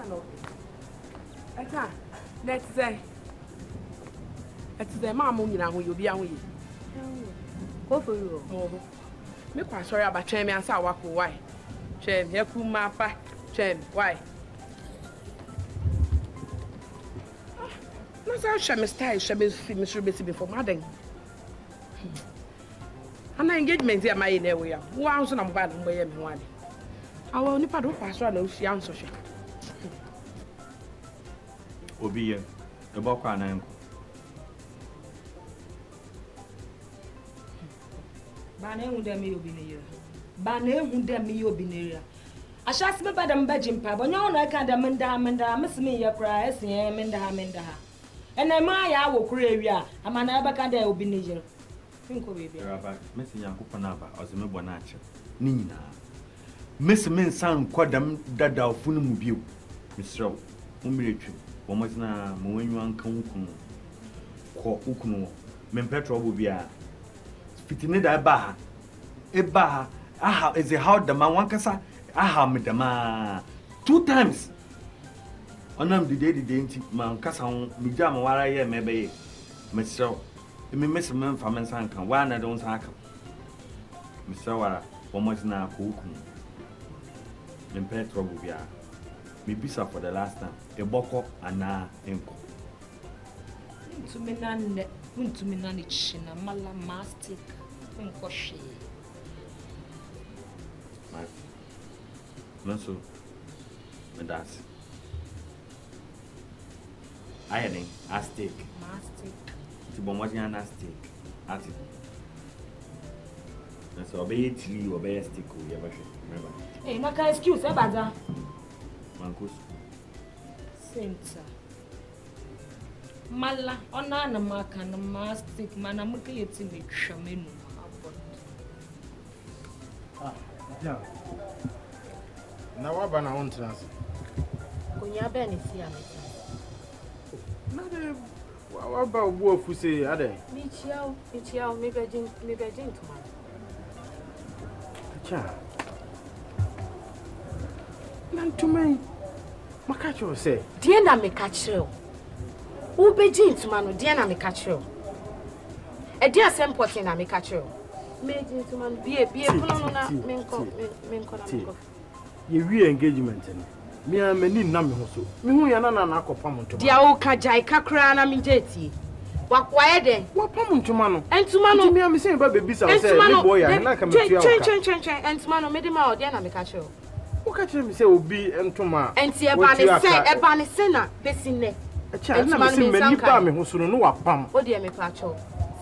no. Eka, let's say. It's the mamma who you'll be away. Go for you. Oh, me quite sorry about Chen and Sawako. Why? Chen, here come my pa. Chen, why? No, sir, shall style, shall be before Madden. An engagement here, my area. Once I'm bad and way one. I will only put up as well as she answers. Obi, the Bokwa and Bane hu dem yi obi ne yira. Bane hu dem yi obi ne yira. Ashasi be badam bajim pa, bonya ona ka dem menda, mesime ye kra, ese menda ha. Ene ma ya wo kra ewi a, amana ebe ka dem obi ne yira. Finko baby. Rabba, mesi Yankopon aba, ozeme bona ache. Ni nyina. Mesime nsan kwadam dada ofunu mu bio. Misraw, umiretwe. Womazina mo wenyu anka ukunu. Ko ukunu. Mempetro obo bia. Fitine da eba aha is a how the man wankasa aha me the ma 2 times onam the day nti man kasa ho me jam wara ye mebe me sew me mess me fa men san kan wa na don san kan me sew wara almost na ko ukun me pay trouble bia me bisa for the last time e boko ana enko Untumi nani china mala mastic unkoshi. No so, that's. I think a stick. Mastic. To be watching a stick. At it. And so obey tree, obey a stick. Remember. Hey, maka excuse, baza. Mancus. Senta. Mala ona na maka na mastic mana muke yeti me twamenu abot. Yeah. Na wa ba na on trans. Konya be ni si ameta. Na de wa ba obu ofu se ade. Mi chiao me bejin to man. Cha. Nan to me. Maka cho se. Die na me ka kire. Who be gentleman, dear na me catch you. A dear same potting na me catch you. Me gentleman be na menko. Ye we engagement ni. Me a mani na me ho so. Me hu ya na akopam ntoma. Dia o ka jai kakra na me jeti. Wakwaye den. Wapam ntoma no. Entuma no. Me am say ba baby say me boy ya na ka me tua. Chen. Entuma no me de ma o dear na me catch you. Wo ka kire me say obi ntoma. Enti e ba ne se na besine. Acha na me say mani ba me ho so no wapam. O de me pacho.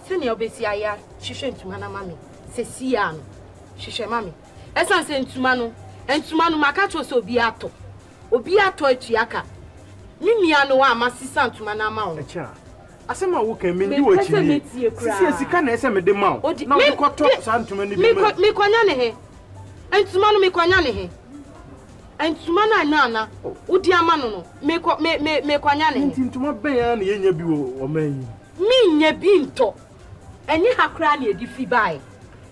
Senior obesi aya hwehwe ntuma na mami. Sesi ya no. Hwehwe mami. Esan se ntuma no maka cho so obi ato atuaka. Mimia no wa amasisa ntuma na ma o. Acha. Asema wo kan me ndi wo chi. Sisi sika na ese me de ma o. Na wo koto sa ntuma ni bi ma. Me kwanya ne he. Ntuma no me kwanya ne he. Ntuma na udi ama no me kwanya ne. Ntuma ben ya na yenya bi wo man yi. Mi nya bi nto. Enyi hakra na edi fi bai.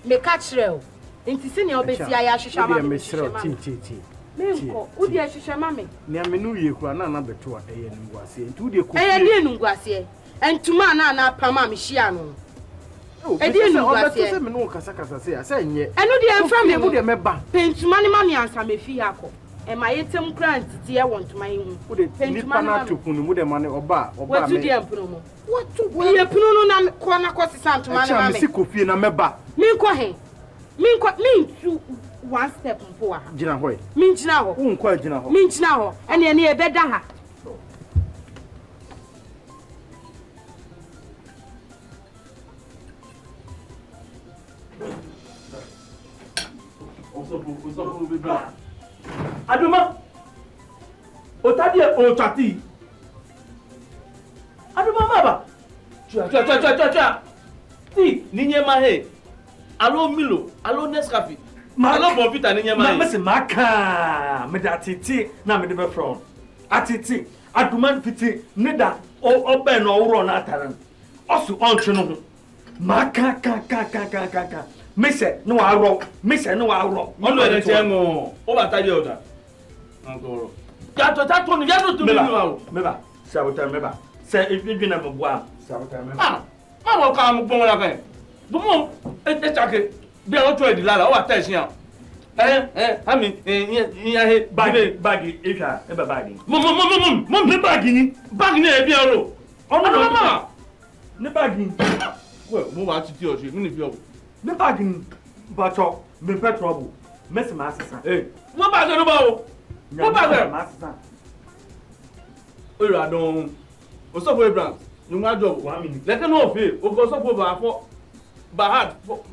Me ka kire o. Nti se ne obesi aya hwehwa ma me. Ti. Menko, udi hwehwa ma me. Ne amenu ye kura na beto a eye nungwase. Nti udi ko. Eye ne nungwase. Ntuma na pama me hia no. Edi nungwase. Se me no kasa se ya se nye. Enu de emfa me mu de meba. Pentuma ne ma me ansa me fi akọ. E ma yetem kra ntiti e won tuma yi hu. Nipa na topunu mu de ma ne oba me. Watu de empuno mo. Watu ye puno no na ko na ko sisa ntuma ne ma me. Acha me si kofie na meba. Min tu one step mpo ha. Gina ho. Min gina ho. Unko gina ho. Min gina ho. Ene e beda ha. Oso bibra. Aduma. Otadi otati. Aduma maba. Cha. Ti ninye mahe. Alo Milo, alo Nescafe. Alo Bonfita ninye mahe. Mama se maka. Me da titi na me de be from. Atiti. Aduma fiti nida obe no wuro na ataran. Osu ontwe no ho. Maka ka. Mise no wa ro. Onu ene tengo. O batadi oda. Angolo. Yato tato ni yato to me wa. Meba. Sabota meba. Say if you na mo boa. Sabota meba. Ah. Ma wo ka mo gbon la kan. Bu mo e chake. Bi o to e di lala o wa ta sian. Ami iya he bagi isha eba bagi. Mom ne bagi ni. Bagi ni e bi o lo. Ono mama. Ne bagi. Well, mo wa titi o se, mi ni fi o. Ne bagi ni. Bacho, me pe trouble. Mess my assistant. Mo ba se no ba o. Mo ba se my assistant. O ra don. O so for Abraham. You ma job 1 minute. Let no fe. O go so for ba for. Ba hard for.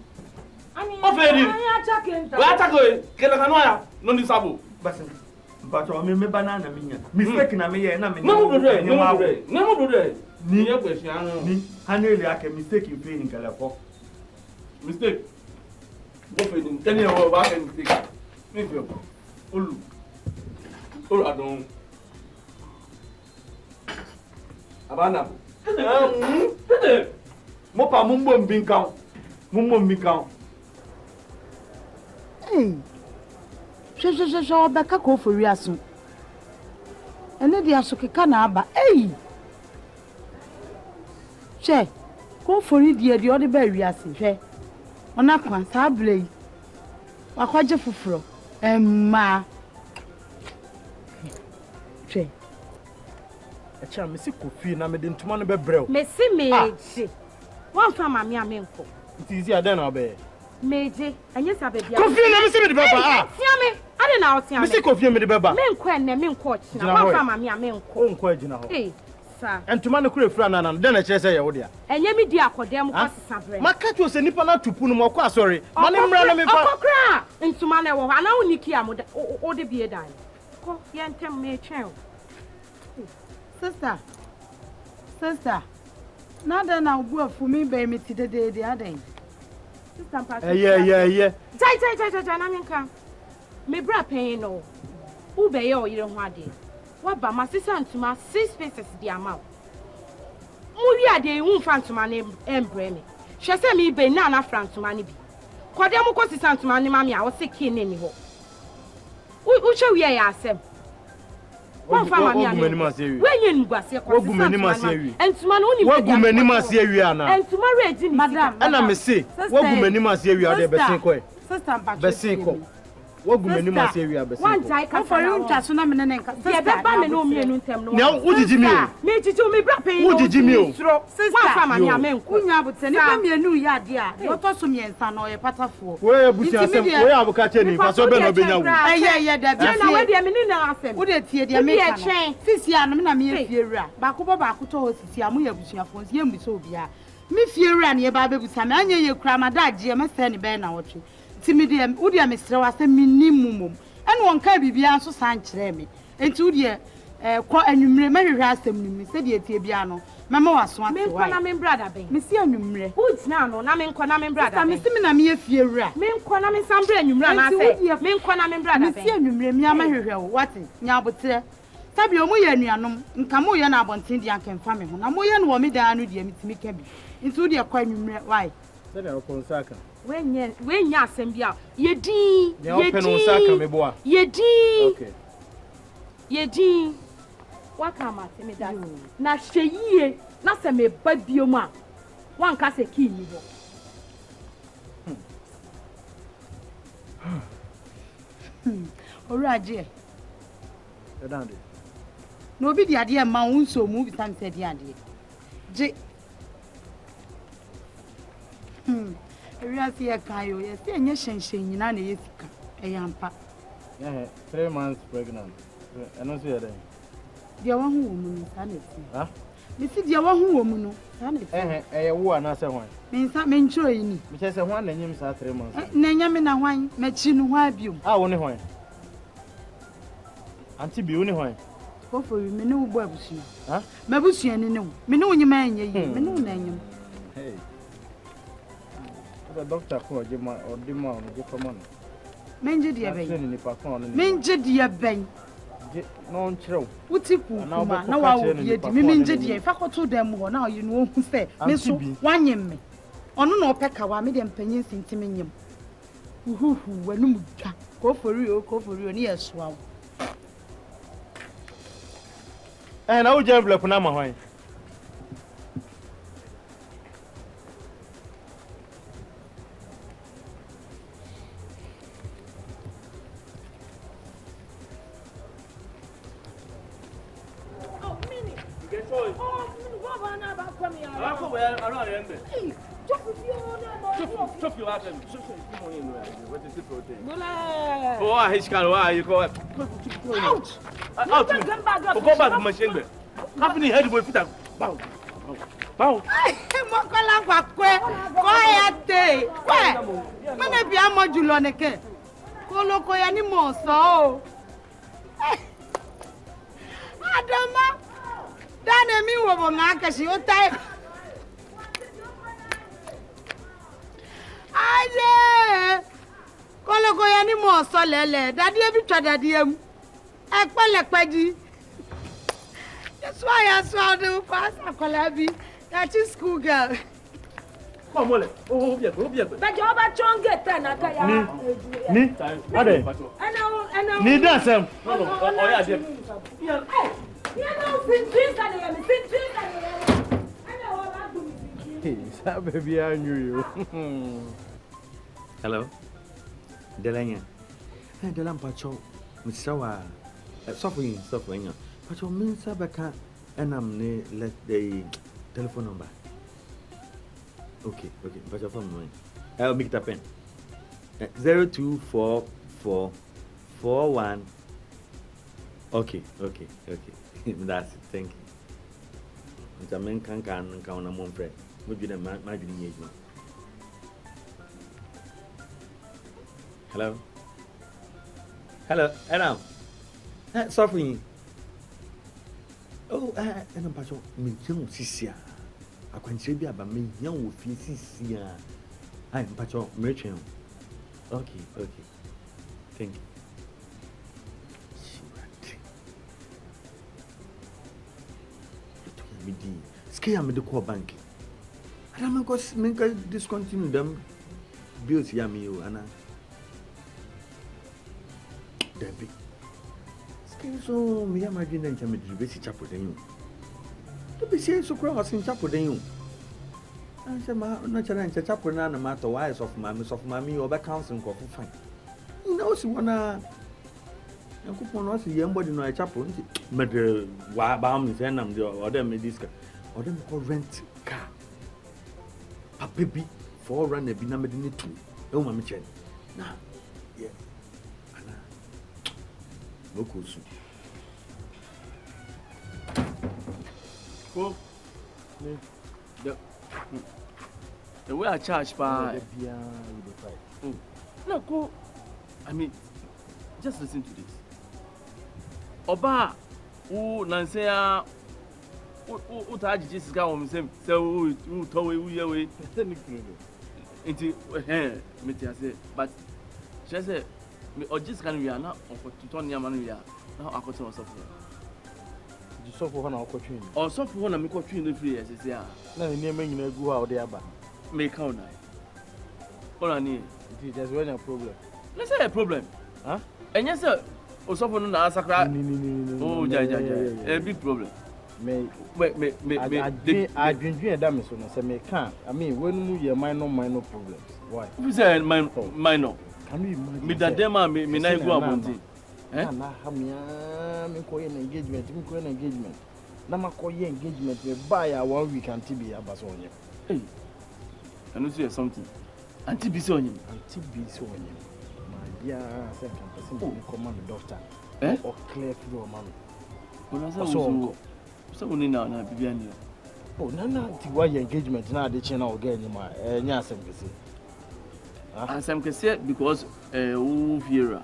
Ani. O fe ni. Wa ta ko ke la kanu ya. No ni sabo. Basin. Bacho me banana minya. Mistake na me ye na me. No mo do de. Ni ye question anu. Ni hanele ake mistake in playing kala for. Mistake. What for them? Tell me about mistake. Me feel. Olu. Olu adon. Abana. Mo pa mumbo mbinkan. Mumbo mbinkan. Shosho beka ko for wiaso. Ene dia so keka na aba. Che. Ko for dia de ode ba wiase hwe. Ona kwa sa blei. Wakwaje fufuro. Emma. Che. Echa me si kofi na me de ntuma no bebrɛw. Me si meje. Wan fa mami amenko. It is here then obey. Meje, enye sa bebia. Kofi na me si me de baba. Tia me. Ade na otia me. Me si kofi me de baba. Menko enne menko china. Wan fa mami amenko. O nko agina ho. Sa. Ntuma no kure fura na na den na kyerɛ sɛ yɛ wo dia. Enye mi di akodem ko sesa bre. Maka to se nipa na tupu no mɔkɔ asɔre. Ma ne mra na me fa. Okokra. Ntuma na wo ana uniki amoda. O de bie dan. Ko ye ntem me twɛn. Sister. Nada na ubu afu mi be mi ti de aden. Sister Mpacho. Yeah. Jai na menka. Me bra pen no. U be ye o yire ho ade. Wa ba ma sister ntuma 6 pieces di amount. Mu wi ade hu fa ntuma na embre me. Hwe se mi be na fra ntuma ne bi. Kode mu ko sister ntuma ne ma me a wo se ki ne ni ho. U che wi ya asem. Wan fa mami ame. Wenye ngwase kwa. Wogumani masi awi. Entuma no ni. Wogumani masi awi ana. Entuma reji ni. Madam. Ana me se. Wogumani masi awi ade besin ko. Sister Mpacho. Besin ko. Wogumani masi awi abesin ko. Wan jai ka for you ntwa so na me ne nka. Ye be ba me no mienu ntem no. Na wujiji mi o. Me jiji o me bra pen. Wujiji mi o. Wan fa mami ame nko. Kunya abute ni pa mienu ya ade a. Yoto so miensa na oye patafo. We busi asem. We abuka che ni fa so be no benya wo. Eye da bi. Na we de me ni na asem. Wo de tie de me ka. Sisi anu na me Efiewura. Ba ko ba ko to sisi amu ya busuafo nsi ye mbuso obi a. Me Efiewura na ye ba bebusa me anya ye kura madaje me se ni be na wotwe. Timi de wo de me sere wa se minimum. Ene won ka bibia so san kire me. Enti wo de ko anwumre mahwehwe asem ni se de tie bia no. Mama waso ate wa. Me nko na me brother ben. Me si anwumre. Wo gina no na me nko na me brother ben. Me si me na me Efiewura. Me nko na me sambre anwumre na se. Me nko na me brother ben. Me si anwumre me amahwehwe wo wate nya abotre. Sabi o mu ye anuanom nka mo ye na abonten dia nkemfa me ho na mo ye no wo me dan no dia mitimi ka bi. Nti wo de kwa anwumre why? Se na ko nsaka. Wenye asem bia. Ye din. Okay. Ye din. Waka ma se me da. Na hweyie na se me ba biom a. Wan ka se ki ni bo. Oraje. Edande. No bi di ade ma wo nso mu bi san se di ade. Je. Eriasi ya kayo ya se enye hyenhyen nyina na ye sika. Eyampa. 3 months pregnant. Eno so yede. Dia wa hu wo mu no sa na ti. Ha? Me si dia wa hu wo mu no sa na ti. Eye wo ana se hwan. Me nsa me nchiro yi ni. Me se hwan na nyim sa 3 months. Na nya me na hwan, me chi no hwa biom. Ah wo ne hwan. Anti bi wo ne hwan. Ko for me ne wo bo abusu. Ha? Me abusu ni ne wo. Me ne wo nyima anya yi. Me ne wo na anyim. Hey. The doctor called you or demand you come on. Menje dia ben. Menje dia ben. no nchrew utiku kuma na wa wo bie di me nje die fa koto dem ho na you know hu se me so wanyem me ono na opeka wa me de mpanyin sintimi nyem uhuhu wanum dwa ko fori o ni yesoa And I will jump like Panama. Oh, he's kind of why you call it. Ouch! Out! Go back to my chamber. Happening head with it. Bow. Bow. Mokola kwakwe. Quiet. Quiet. Mana bi amojulo neke. Koloko ya ni mo so. Adama. Dane mi wo bo ngaka shi o tai. Aye. Koloko ya ni mo so lele. Daddy e bi twa daddy em. Ekpelepeji. That's why I saw the pass a colabi. That is school girl. Come on, oh, yeah, go, yeah. But you're about to get ten. Ni? Ade. Ni dance em. Oh, yeah, dear. Hey, you know, since Hey, baby, I knew you. Hello. Delanya. Delam Pacho. Mr. Suffering. Pacho means Sabaka and I'm let the telephone number. Okay. Pacho phone mine. I'll make it happen. 024441. Okay. That's it. Thank you. It's a man can count on a mom friend. Would be the my engagement. Hello, Adam. Suffering. Oh, and I'm Pacho. Me young Sisia. I can say be about me young with Sisia. I'm Pacho merchant. Okay. Thank you. Scare me the core bank. I don't know make discontinue them bills yami and Debbie. Scare so me imagine that I'm a basic chapel than you. To be saying so cross in chapel than you. I said, my natural chapel no matter why of mammy or back council for fine. You know, she wanna. I could not see anybody no chapel, but why bomb is and I'm the other medica. Or them call rent car. A baby for run a binamid in it too. Oh, Mammy Chen. Now, yeah. Anna. No cool soup. Go. The way I charge by. No, go. I mean, just listen to this. Oba, who Nansea. What I just got on him, so who told we away. Into Metia said, but she said, or just can we are not to turn your money. Now I got some software. You saw for one opportunity. Or so for one of me in the free as is there. No, near me, go out there, but make out now. All I need is just one problem. Let's say a problem, huh? And yes, sir, or so for no answer. Oh, a big problem. I drink that Miss One. Say me can't. I mean, when you minor problems. Why? Who say minor? Can you imagine? Me that them me na go abonti. Eh? Na ha me ko engagement. Na ma ko engagement me buy a 1 week anti be abaso onye. Hey. Can you say something? Anti be so onye. My dear, second person command the doctor. Eh? Or clear through man. So we now na bibiani. Oh, na ti wa engagement na de che na o ga nyima nya asem kese. Asem kese because Efiewura.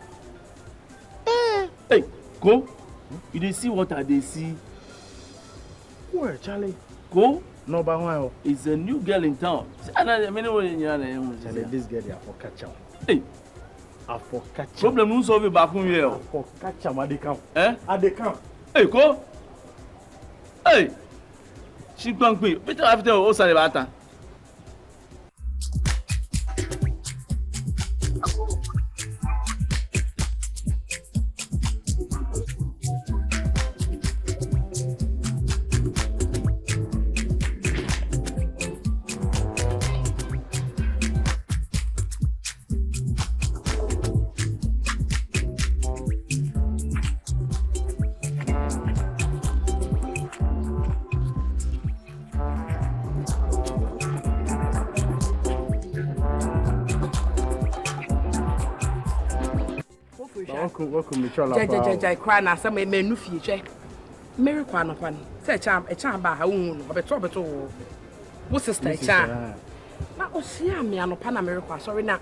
Hey, go. You dey see what I dey see. Where Charlie? Go. No ba why. It's a new girl in town. I mean this girl dey for catch am. Hey. For catch. Problem no solve back home here. For catch am dey come. Eh? I dey come. Hey, go. Hey, she can't quit. Better after all, Salivata. welcome Michola. Jai cry na some menu fie. Mary kwana pan. Say cham ba ha wu no. Obeto. Wo sister cha. Na o sia me anopa na Mary kwa sorry na.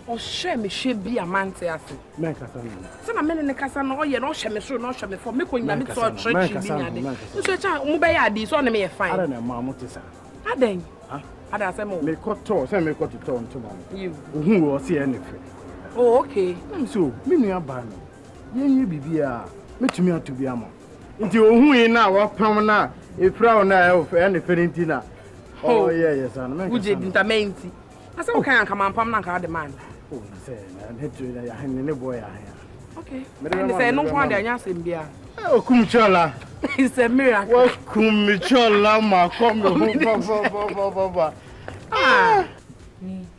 O share me hwe bi amante ase. Men kasa na. Se na me ne kasa no o ye no hwe me so no hwe me for me ko nya me so church bi nya de. So cha mu be ya di so na me ye fine. Ara na ma mo tesa. Aden. Ada say mo. Me koto, say me koto to ntoma. You. Ohun wo se ene fe. Oh okay. So, me nua ba no. Ye bibia, metumi atobi ama. Nti ohun yi na wa pam na efra na e fe ene fe nti na. Oh yes, and men. Uje dintamenti. Asa wo kan ka mampam na ka de man. Oh, say na hetu ya hen ne boy ya. Okay. And say no kwa de anya sem bia. Oh, kumchola. It's a miracle. What kumchola ma come ba. Ah.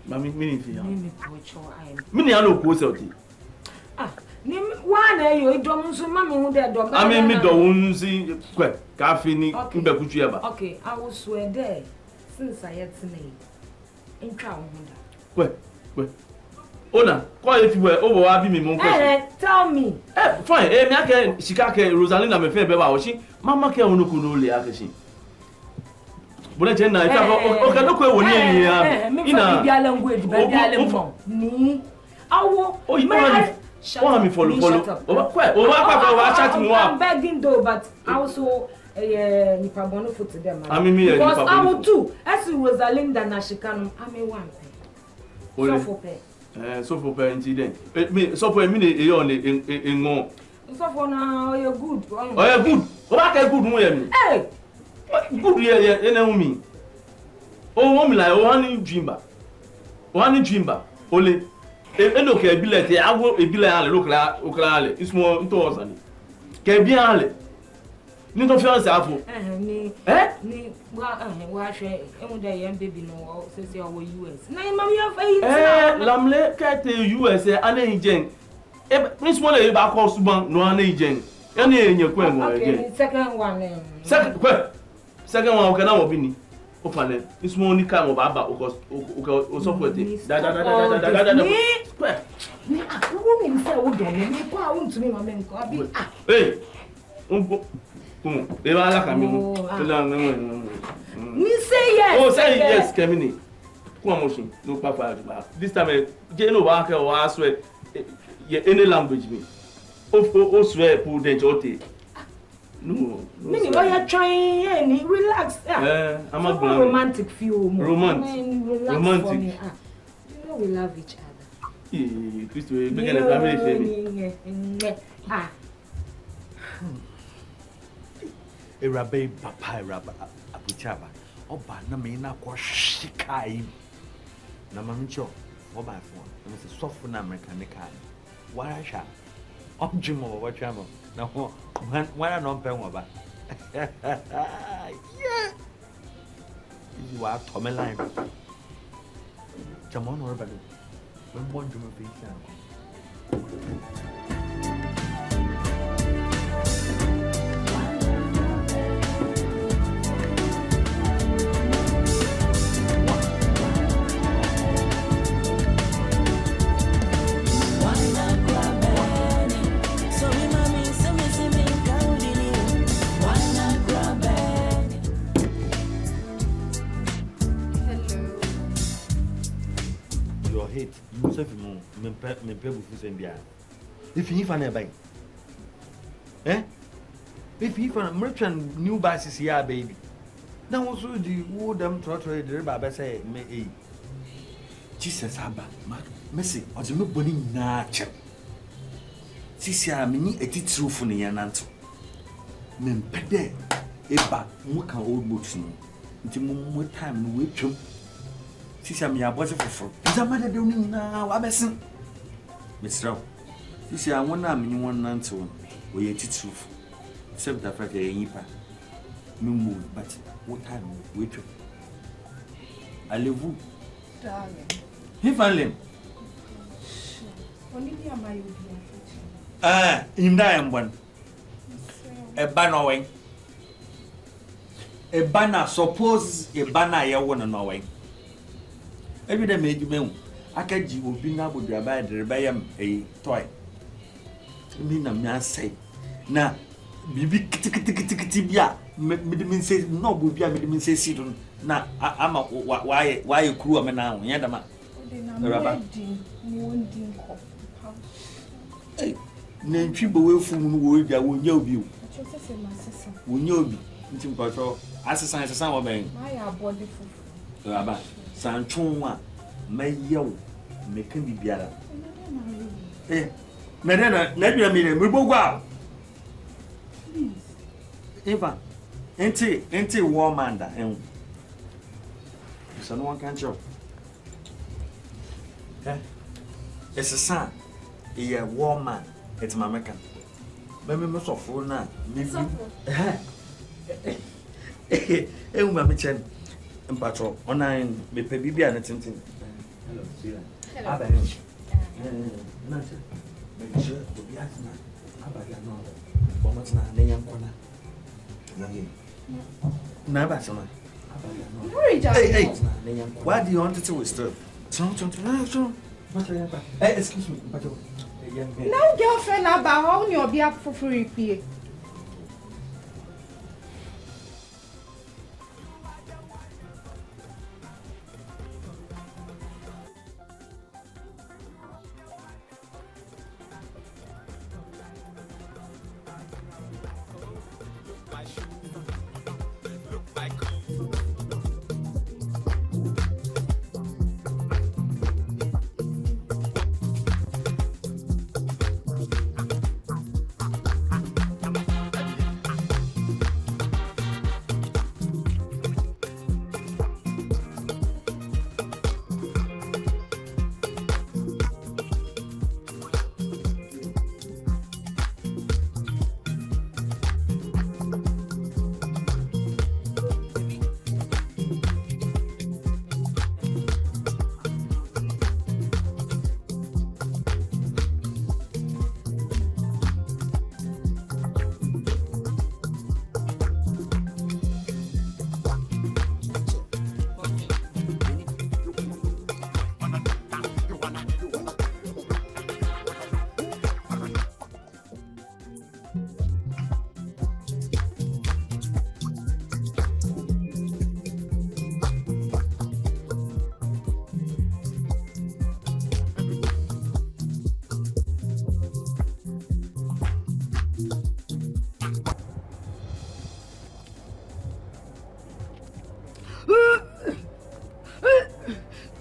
Mami mini fi. Mimi pocho I. Mini alo ko se oti. Ah, ni wa na yo idom nso mami hu de dom. Ami mi do wonzi kwe ka fi ni mbe kutu ya ba. Okay, I will swear there since I had me. Intwa wo Kwe. Ona, kwa Efiewura obo wa bi mi mo question. Tell me. Fine. Mi ake shika ke Rosalinda me fe be ba wo shi. Mama ke onu ku no le ake Bole je na ifa o ka no ko woni eni ya. Ina bi ala language ba bi ala mo. Ni. Awo. Oh, you want me follow. O wa chat me wa. I'm begging though, but also nipa bono for to them. Because I will too. As Rosalinda na shikano, I'm one. So for pay. So for pay incident. Me so for me e on ngo. So for now you good. Oh you good. O ba ka good mo ye me. Hey. Good ye na umi. O wo mi like o hani dreamba. O hani dreamba. Ole. Eno ke billet e ago e billet ale okla ale. Ismo nto ozani. Ke bi ale. Ni to fiance afo. Ni wa hwe emu da yam baby no say o US. Na imam ya fa lamle ka te US ana hijen. Ismo le ba ko suban no ana hijen. Ene enye kwa ngo again. Second one. Second one kana mo bi ni. O panel. Ismo ni ka mo ba o support it. Da. Ni akwo mi say wo don ni kwa wo ntumi ma men ko abi. Hey. They were like me. Me say yes. Oh, say yes, Kemini. Come on, no papa. This time, you know what I swear. Any language me. Oh, swear, pull the jote. No. Mini, why you trying? Relax. I'm a romantic feel. Romantic. You know we love each other. Christo, begin a family. Ah. Erabe papa eraba abuchaba oba na me na kwa shikai na mamcho oba fo na se sofu na mechanical wara sha objimo wa chamo na ho wara no pe won ba yeah you are tomeline chamo no ba do we bon jumo pe me pebu fusen bia if you fan e bai if you fan merchant new basis here baby now also the wood them try the baba say me Jesus aba mercy o de me boni na che sisi a me ni etitru fu ne yananto me mpede eba mu kan old books no nti mu time no we twem sisi a me abose foforo nzamade de oni na wa besin Mr. Sisi a wona amini won nanto wo ye titru South Africa yipa mumu but what time we twem allez-vous darling Hifalem only am I be imda yambon eba no wen eba na suppose eba na ye won no wen ebi da meju mehu akaji obi na bodua ba dere ba yam toy me na me answer na bibi kiti bia me de say no go bia me de say sit na ama why kuru am na wo yenda ma raba eh na ntwi bo we fu mu wo bia wo nya obi o wo nya obi nti mpacho asesa wo ben ma ya body fufu raba sanchon a mayew me kan bibiara eh me na dua me le mbogwa Eva, enti woman da en. So no one can show. It's a son. A woman. It's my American. Maybe most of all now. Mama chen. Mpacho, online me pe bibia na tintin. Hello, Sira. Aba ni. Na che. Me che bibia na. Aba ya no. Bomo na nyan kona. Never so much. Hey, why do you want to disturb? Hey, excuse me. Now, girlfriend, about how you be up for free.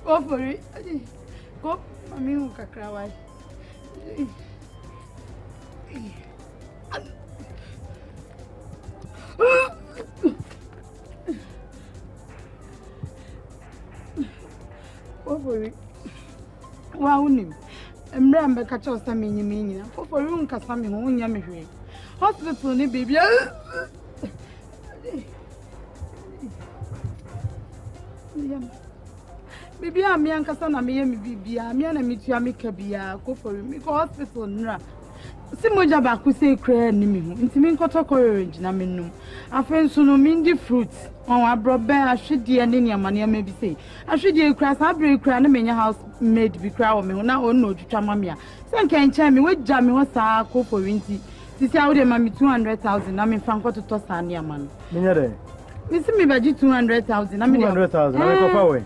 Go for it. Go, mami ukakra wai. Go for it. Wa unim. Emre ambe kacha osami nyimi. Go for it unkasa mi ho unya me hwe. Hospital ni baby. Bibi ami ankasa na meye mi bibia ami na mitua mi ka bia go for me go hospital nra si moja ba ku se kra ni mi hu ntimi nkoto courage na menum afen so no mindi fruit on abrobe ahwede ne ne amane ma bi sei ahwede kra sa abre kra na menya house made bi kra wo me hu na on no twitwa mame a se nkan cha mi wagya me ho saa go for nti sisi awde ma mi 200,000 na me franco to sa ne amane menya de mi si mi baji 200,000 na me 200,000 na me ko fa we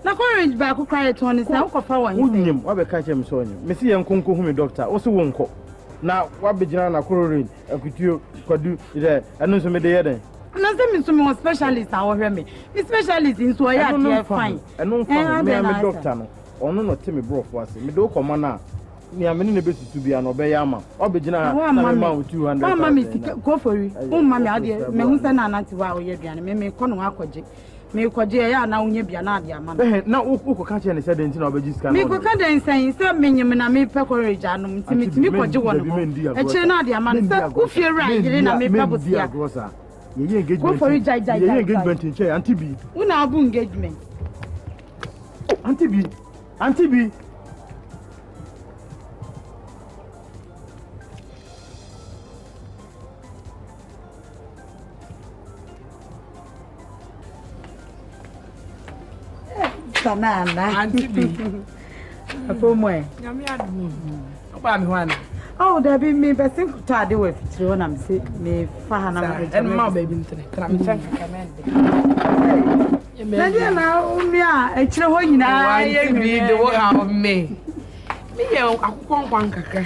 na courage ba ku cry to ni say ko fa wan unyim wa be ka chem so onyim me si yenkonko hu me doctor wo se wonko na wa begina na courage akutuo kwadu ide anu so me de yeden na say me so me specialist a wo hwe me specialist in so ya dey fine enu fa me am doctor no onu no te me bro fo ase me do koma na ni amene ne besutu bia no be ya ama wa begina na me ma 200 mama me go for you mama ade me hu say na nanti wa wo ye duane me ko no akwaje me kwaje ya na unye bia na ade ama na uko ka che ne se den ti na obeji scan me ko ka den san se menyim na me pe courage anum ti me kwaje wo no e che na ade ama se u fie ra yire na me pe bosia ye engagement go for jai ye engagement in che anti bi una abu engagement anti bi banana anti bi apo mo e nyame adu oba mi ho ana Oh, there be me be think to ade we fitiri wona me say me fa ha na me. And my baby ntene. Kana me thank you command. Na dia na umi a ekire ho nyina ye bi de wo ha me. Me ye akukọ nkwan kakra.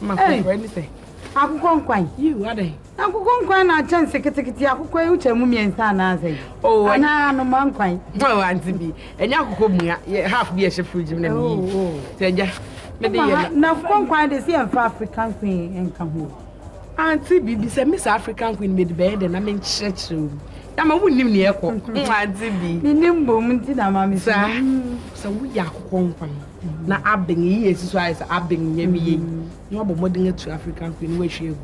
Ma ko anything. Akukọ nkwan. You are there. Akukọ nkwan na chance kitikiti akukọ e uche mu miensa na asai. Oh, ana no man nkwan. Oh, auntie bi. Enya akukọ mu ya half bi e she fridge na me. Oh. Teja. Me de ye na akukọ nkwan de see African queen enka ho. Auntie bi say Miss African queen me de be de na me nchechiro. Na ma wunnim ne ekọ. Auntie bi. Ni nimbo mu ti na ma me sa. So we ya akukọ nkwan. Na abeng yi esiso ayesa abeng nyemi yi. No abo modern to African queen we hwe egu.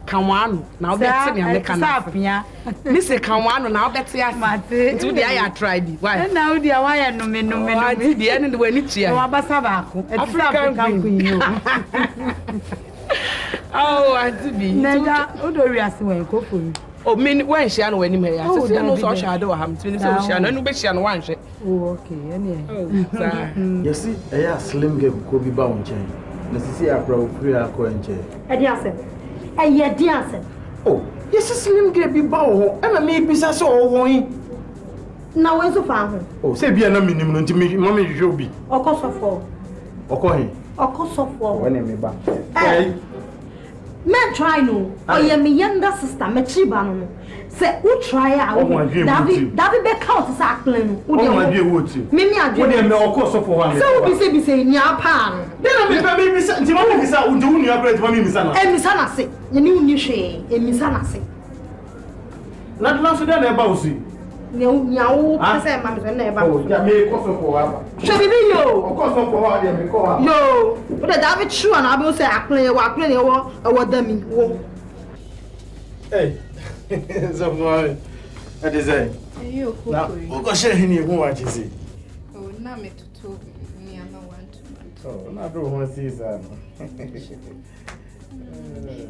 Kanwano na obeti me America na apia. Ni se kanwano na obeti ase. Nti dey I try bi. Why? Na udi a why no me. Nti dey ni de wani tia. No abasa ba ko. African queen yo. Oh, auntie bi. Nega odori ase wen ko fori. O me when she no wani me ya. Se no so sha do ham. Ti ni se o sha no be sha no wan hwe. Oh, okay. Any. Oh, sir. You see, a slim girl ko bi ba won chen. Na sisi akra ofuri akọ nche. Ediase. Ediase. Oh, yes slim girl bi ba wo. E na me bisa so wo yin. Na we so fa ho. Oh, say bia na minim no nti me mama hwe obi. Okosofo. Okohin. Okosofo. Wone me ba. Me try no. Oye me younger sister me chiba no. Say who try a David be count sa plan. Who dey want be woti? Me adwe. Who dey me okosofo wa me. So be say nya pa no. Dey na me bisa nti mama bisa unde unu abra nti mama bisa na. Misa na se. Ye ni uni hwe. Misa na se. Na dlan so dey na e ba osi. Nya wo pese ma me so na e ba. Oh, ja me okosofo wa ba. So bibi yo. Okosofo wa dey me ko wa. Yo. But David true na abi say akplan wa aklan e wo dami wo. Hey. So boy. That is it. You cook. Now, who go share hini who want you see? Oh, na me to me am want. Oh, na do who see sa.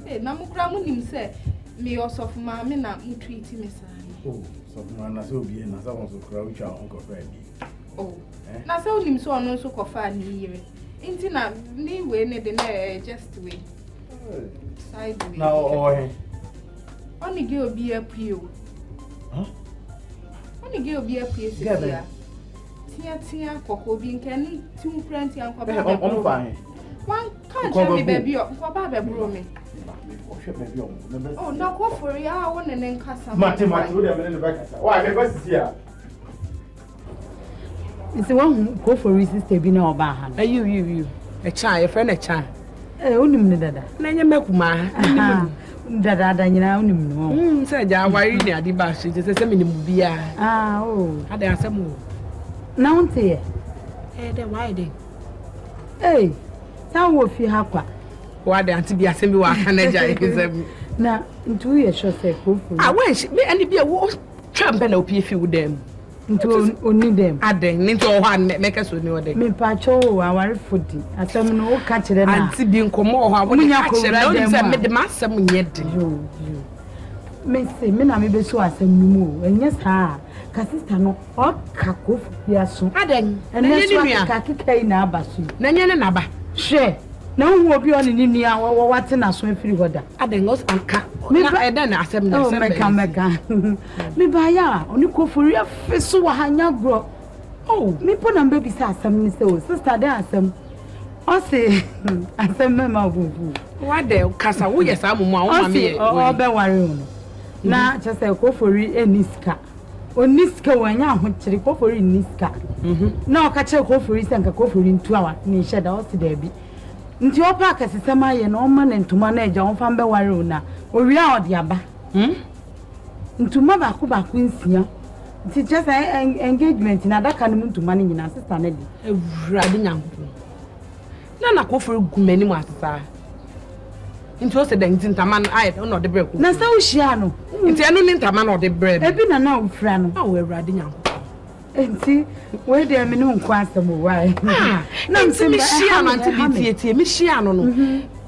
Eh, na mukra mu nim say me also for ma me na mu treat me say. Oh, so man na so bi na so won so kra ucha uncle friend. Oh. Na say nim so ono so kofa ni yire. Inti na ni we ne de na just way. Side way. Now oh. Oni ge obi apio. Huh? Oni ge obi apio sia. Tia kokko bi nke ni ti mu pranti anko ba. On fine. One can't tell me baby up. Nko ba be bro me. Oh, na ko for ya won ne nkasa. Mate wo dey me ne ba kasa. Why me go sisi a? Isi won ko for sister bi na oba ha. You. A child, a friend a child. Onim ne dada. Na nya mekuma. Dada nyina onim no. Say ja wari ni ade ba shi say me ni mu bia. Oh. Ade asem o. Na wonte ye. Then why then? Hey. San wo fi ha kwa. Why the auntie be asem bi wa kanaja exam. Na ntu ye sure say ko for. Ah when she me ani bia wo tram be na opie fi wo dem. Ntu oni dem. Aden ni ntu o ho an make so ni o dem. Me pa cho aware fodi. Asem no o ka kire na. Auntie bi nkomo o ho a wo ka kire na o say me de ma asem nye de. Yo. Me say me na me be so asem ni mu. Enye sa. Ka sister no o ka ko fi aso. Aden. Na nye ni ka kikai na abaso. Na nye na ba. Hwe. Na hu obi oni ni nua wo wate na so afiri hoda. Aden os anka. Na eda na asem na asem. Meka. Me ba ya oni ko fori afeso wa hanya gro. Oh, me po na mbe bi sa asem ni se o sister dey asem. O se asem me ma ogugu. Wa de kasa wo yes amumu a wo ma me. O be ware o. Na chese ko fori eniska. Oniska wanya ho kire ko fori niska. Na o ka che ko fori se nka ko fori ntu awa ni sheda o se da bi. Nti o pa ka sesema ye na o ma na ntuma na eja o fa mbe ware o na. O wi a o de aba. Ntuma ba ko nsia. Nti just engagement na daka no ntuma ni nyina sister na di. Ewurade nyanko. Na ko fori gumani mu asesa. Nti o se da nti ntama na aye no de break. Na sa o hia no. Nti eno ni ntama na de break. Ebi na o fra no. Ah o ewurade nyanko. Nti we dey me no nko asem why. Na nti me hia no anti bi tie me hia no no.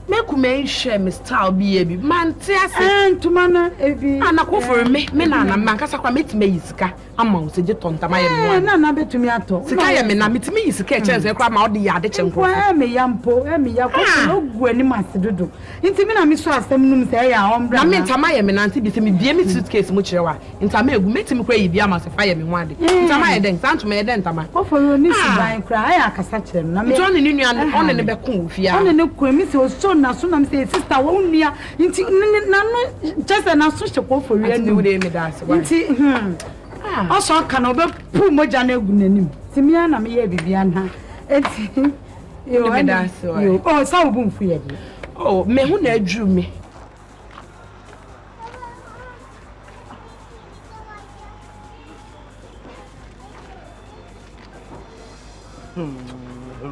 Make me share me style baby. Man, and to mana ebi. Ana ko for me na man kasa kwa metime yisika ama wo se je tonta ma ye me na na betumi ato. Sika ye me na metime yisika chance kwa ma odi ya de chenko. Kwa me yampo, me yakọ no gu ani masedodo. Nti me na me so asem num se ya ombra. Na me ntama ye me na nti bi se me bie me suitcase mu kirewa. Ntama egu metime kwa yi bia ma se fa ye me ho ade. Ntama ye den, santo me ye den ntama. Ko for ni suban kra aya akasa kire na me. Nti oni nua on ne be ko ofia. On ne ko mi se o so na so na me se sister wo nua. Nti na no just na so she ko for wi anu. Nti also can obe pu moja na egu nanim. Ti me na me ye bibia na. Enti yo yo oh sa obu mfu ye bi. Oh me hu na adru me.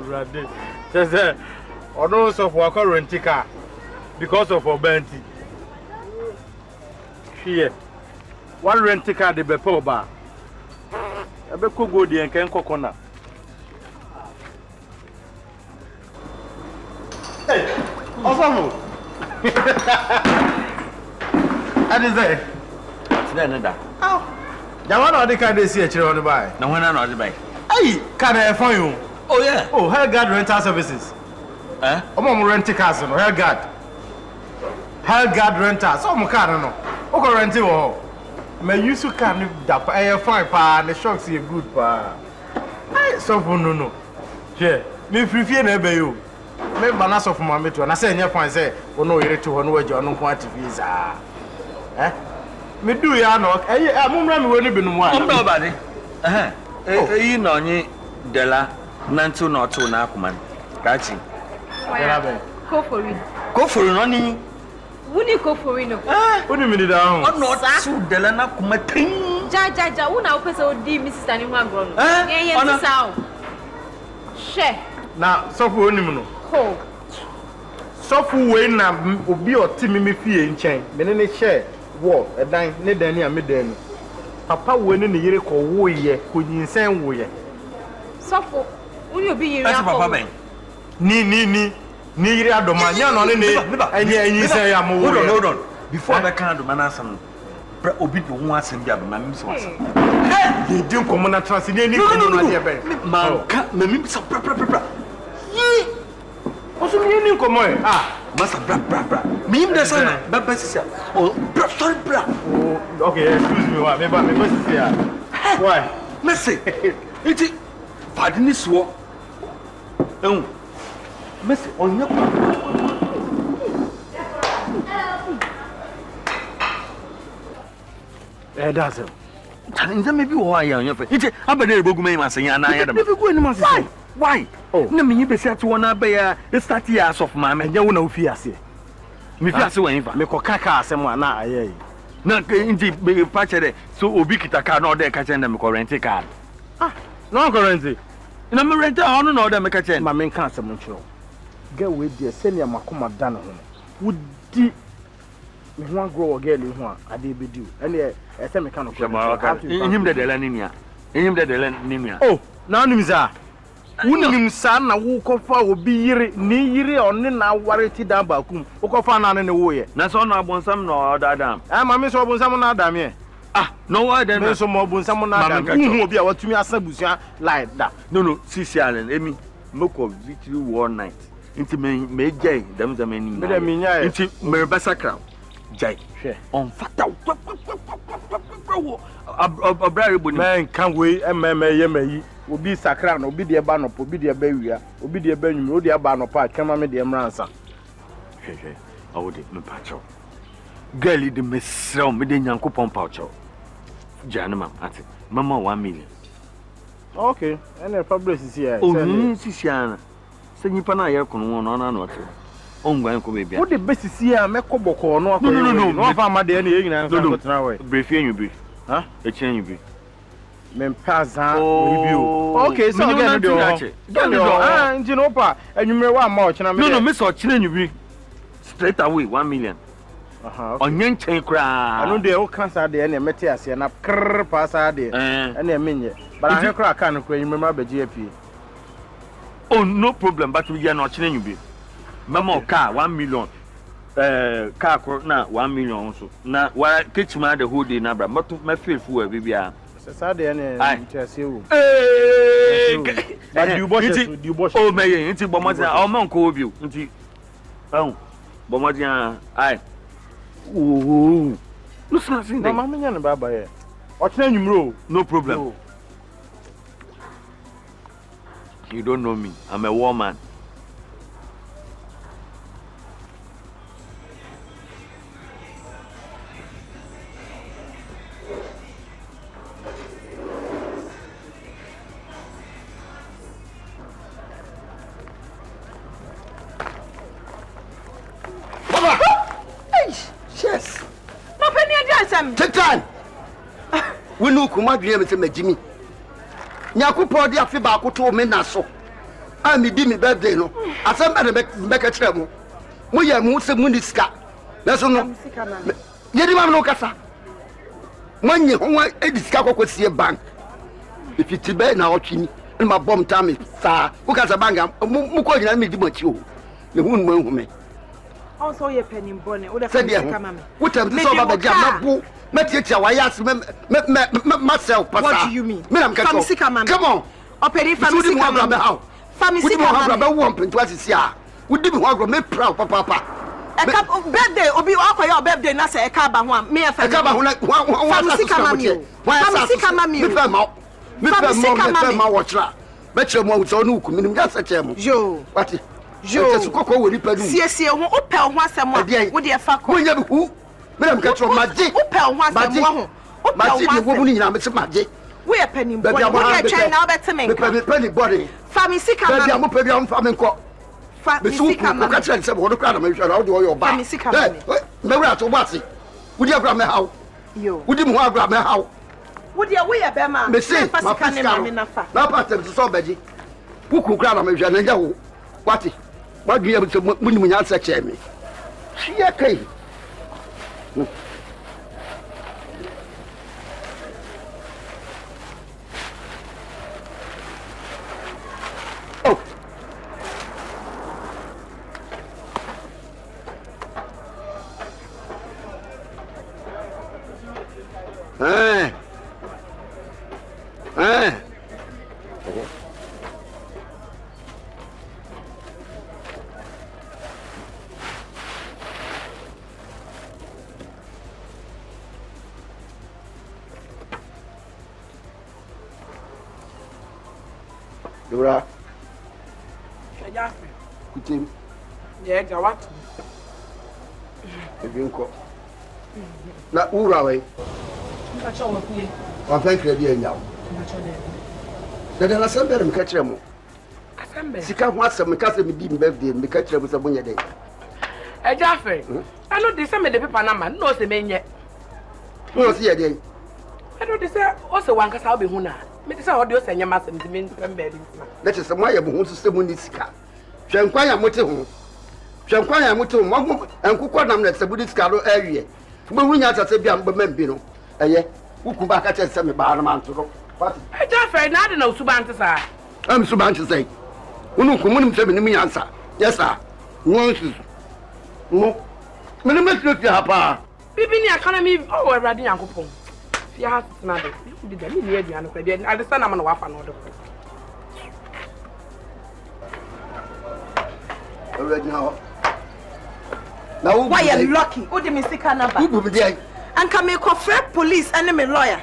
Rade. Say odo so for current car because of obenti. Here. One rent car de be po ba. Ebe ko go di enken kokona. Hey, Osamu. Adi say. Today na da. Oh. Jawan odi ka dey see e kire on buy. Na when na odi buy. Hey, can I find you? Oh yeah. Oh, Hellguard rental services. Eh? Omo rent cars no Hellguard. Hellguard rental. So mo car no. O ko rent wo. Me use car ni da pa e fine pa, the shocks e good pa. Ai, so no. Che, me free na ebe yo. Me bana so for me to na say nya fine say ono yere to ho no waje ono kwa visa. Eh? Me do ya no. Eh, amumra me woni binu mu a. Omba obade. Eh no nyi dela nantu na otu na akuman. Kachi. Kofori no ni. Wuni kofori no. Woni mi di da ho. Ono otu dela na kumatin. Ja wuna opese odi mi sister ni ho agro no. Ye sister o. She. Na sofu woni mu no. Ho. Sofu we na obi oti mi fie nchen. Me ne share wo edan ne dan ni amedan ni. Papa we ne yire ko wo ye, ko nyinsen wo ye. Sofu wuni obi yire akọ. Papa ben. Ni yiri adoma nya no ne enyi say ya mo hold on before I can adoma na asam obi do ho asem bia ba mami so asam ye din komo na trans ni komo na dia ben man ka mami so pra yi oso ni komo masa bra mim de sana baba sisia oh bra sorry bra oh okay excuse me wa me ba sisia why Messi iti fadini so Messi on your that's it. Nze maybe why you on your face. Iti abade bogu me ma senya na ya dem. Why? Oh, na me yibe se ati wona ba ya start years of ma enye wo na ofi ase. Me fi ase wan fa. Me ko kaka ase mo na aye. Na nti be patch de so obi kita car na order ka chen dem ko rent car. No currency. Na me rent on na order me ka chen. Ma me kan ase mo nchiro. Girl we dey send ya makoma da no ho. Wudi me ho agro girl hu a ade bedi o. Ene e se me kan no. Enyim de dela ni nia. Enyim de dela ni nia. Oh, na onim za. Wunim sa na wo kofa obi yire ni yire onne na ware ti dan bakum. Wo kofa na ne wo ye. Na so na abonsam na odadam. Ma me so abonsam na adam ye. No why then? Me so mo abonsam na adam. Hu obi a watumi asa busua like that. No, Sisi Allen, emi moko victory war night. Inti me jai dem ni. Me dem nya ye. Inti me basakra. Jai. Hwe. On fata. Abrare boni. Man can we ye mayi. Obi sakra no obi de ba no obi de ba wia obi de ba nwum obi de ba no pa kema me de mransa hwehwe awode me pacho girl de mesrel me de nyankopon pacho janema ati mama 1 million okay ene publish is here oni sisiana se nyipa na ye kono no na no te ongwan ko bebia wo de besisi a me koboko no akọ no fa ma de na ye nyina nfa ko tena we brefie nyubi ha e chen nyubi men paza review okay so again do nti no pa anwumre wa ma o chena me no me so chena nyubi straight away 1 million onye nchen kra anu de o kansa de na meti ase na krr pasa de na menye but ahwe kra kan kra anwumre ma baji apie oh no problem but we are not chena nyubi Mama car 1 million. Car na 1 million also. Na wa kitchen man the whole day na bra. But my feel for bibia. Saturday and interest you. But you bosh. Oh me nti bomodin o man ko obi nti. Bomodin ai. Oh. Listen nothing. No mama nya na baba here. Ochina nyumro. No problem. You don't know me. I'm a woman. Yes. No penny adjustem. Take time. We know kuma dwe me se magimi. Nyakopo de afi ba akoto me na so. A me di me birthday no. Asem be me ka kire mo. Mo ye mo se mu ni sika. Na so no. Ye di ma no kasa. Mo nye ho edi sika kokosie bank. Ifiti be na otwini. Ma bom time sa. Wo kasa bank mo ko nyina me di machi o. Me hu no hu me. Also ye penny bonnet. Wo the kama me. What am so baba jam na bu. Metiatia wayas myself pasa. What do you mean? Me am come on. Operi family come how. Family come be won pinto asisi a. Wudi me ho agro me proud papa. Eka birthday obi akoya birthday na say eka ba ho am. Me e fa. Eka ba ho na family come me. Family come me. Me fa ma. Me fa ma watchra. Me chere mo so no ku minim ja sache mo. Yo. What? Yo. Just kokko we nipa du. Siesie ho opel ho asem a. Wo de fa ko. Mo nya bi hu. Madam Catro Maji. Opel ho asem ho. Maji wo ni nyina me se maji. We e penny boy. We e try na obet me. Me penny body. Family sika ma. Baby am pe bi am fa me nko. Family sika ma. Ko ka tell se wo do kra na me hwa na wo de wo yo ba. Family sika ma. Me wura to basi. Wudi agura me hawo. Yo. Wudi mu agura me hawo. Wudi we e be ma. Me say ma sika ne me na fa. Na pa tem so baji. Wuku kra na me hwa na ja wo. Wati. Wadu ya se munyi munya sa che me. Hia kai. Dora. Kutim. Yeah, Jawat. Ebinko. Na ura we. Wa fa kredi enya wo. Dada na sembe me ka kire mo. Asembe. Sika ho asem me ka se me di me birthday me ka kire mo se bonye dey. Ejafe. I know this me the paper number no se menye. No se ye dey. I know this o se wan kasa obi hu na. Me say o de o se nyama se me mbedi na. Na che se mo aye bo hu se mo ni sika. Hwenkwan ya mote ho. Hwenkwan ya mote ho. Mo enkukọ nam na se bu di sika ro awie. Bo hu nya tase bia mba mambi no. Eye. Wuku ba ka che se me ba na man to ro. Ejafe na de na usubante sa. Am subante say. Unu ku munum se me nim yansa. Yes sir. Wonsu. Mo. Me ne metro ti ha pa. Bibi ni economy o Awurade Yankopon. Fia ha na de. Di da ni ne aduane kwa de. Adesa na ma na wafa no de. Already now. Now why you lucky? O de me sika number. Who be there? And can me confront police and me lawyer.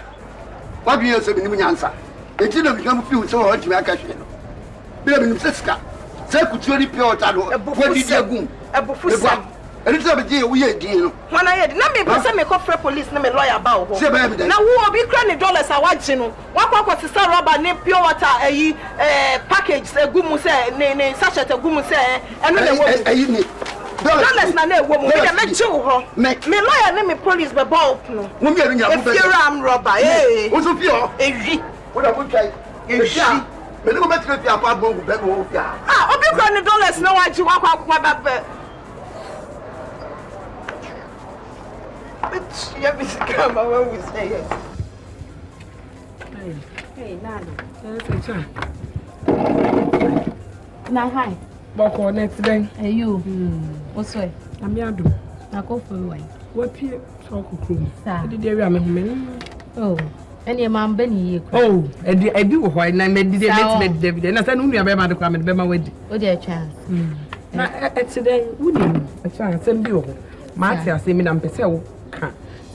What do you say me answer? Enti na me kam fi so o ntimi aka hwe no. Bi na me sika. Say kutuori pure water no. What did you gum? Ebufu sam. Eni say be dey we ye din no. Wana ye na me be say me confront police na me lawyer ba wo. Say be me na wo obi kra ni dollars a wagye no. Wakwa sisa rubber ne pure water ayi package egumu say ne sachet egumu say eno na wo. Ayi ni. Dollars na na ewo mu be me chiw ho. Me lawyer ne me police be ball no. Wo me anu nya wo be. Efiewura am rubber eh. Wo so fio. Ewi. Wo da wo twai. Ewi. Me no me tire fia pa bo be no wo fia. Ah, obi kra ni dollars na wagye wakwa ba be. Yeah, Mr. Kama, when we say yes. Hey, Nani. Yes, it's Nah, hi. Boko next day. Hey you. What's way? I'm yadu. I go for you. What pie talk room? Sir. Did you am Oh. Any man Benny. Oh, I do why I made the David. And I said, only about the crime and Bema wedding. Oh, dear chance. Today, wouldn't a chance and do. Marcia, say me, I'm Pesel.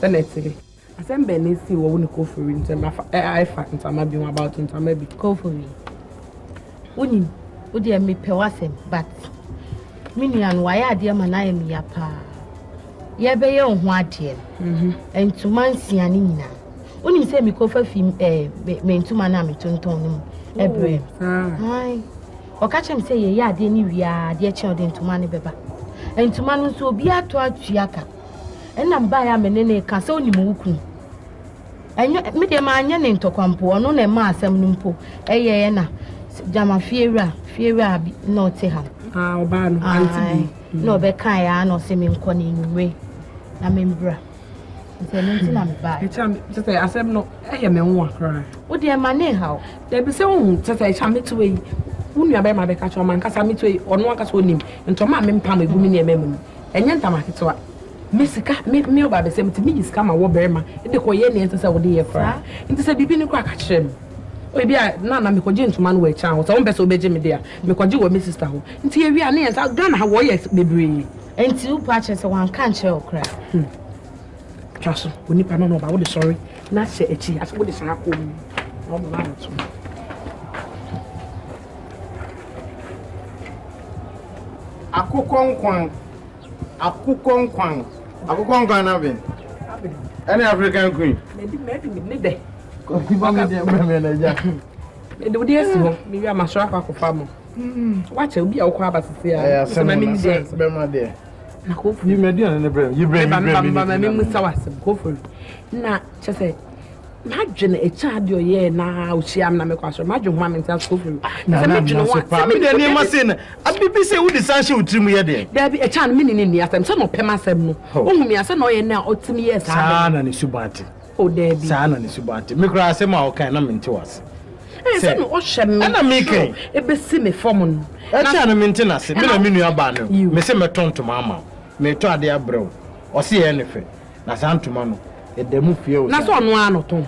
Then it's today. I send Benny see what wouldn't go for it. I find some of you about it. I maybe go for me. Wouldn't you me pewasem, but Minian, why are dear man I am yapa? Yabe on what dear, and to Mansianina. Only say me cover film, mean to manami to Tonum, Ebre. Aye. Or catch him say, ya, didn't we are dear children to money beba. And to man so be at Chiaka. And I'm by a menene casoni muku. And me the man yan into Campo, no ne mass and numpo, na Jama Fiera no te ham. Ah, ban, auntie. No becaya no seeming conning way. I mean, bra. Just say, I said, no, I am a one cry. What dear man, how? There be so, just I shall meet away. When you are my catch on man, Casa meet way on one cast with him, and to my men palm a woman near memory. And yet, I'm at it. Miss make me about the same to me is come a war bearman, and the Koyan answers our dear cry. Into a bibin crack at him. Maybe I none of the gentleman way chance, some best obey me there, because you were Mrs. Tahoe. Until we are near, I've done how warriors be bring. And 2 patches of 1 can't show cry. Trust we need to know about what the sorry. Not say a tea as what is happening. Akukon having any African queen. Maybe. Maybe I'm a shark of farmer. Watch it be a quabas here. You made you in the brain. You bring go for it. Nah, just say, imagine a child your year now. She am not a imagine one in school. Imagine one. I'll be say who the sunshine to me there. There be a child meaning in the atom, some of Pemasem. Oh, me, I said, no, now, or to me, yes, San and Subati. Oh, there be San and Subati. Mikra Sema can come to us. And I'm making a best me form. That's an maintenance. I mean, you are banner. You may say my tongue to mamma. May try their bro or see anything. That's Antumano. A demufio. That's one or two.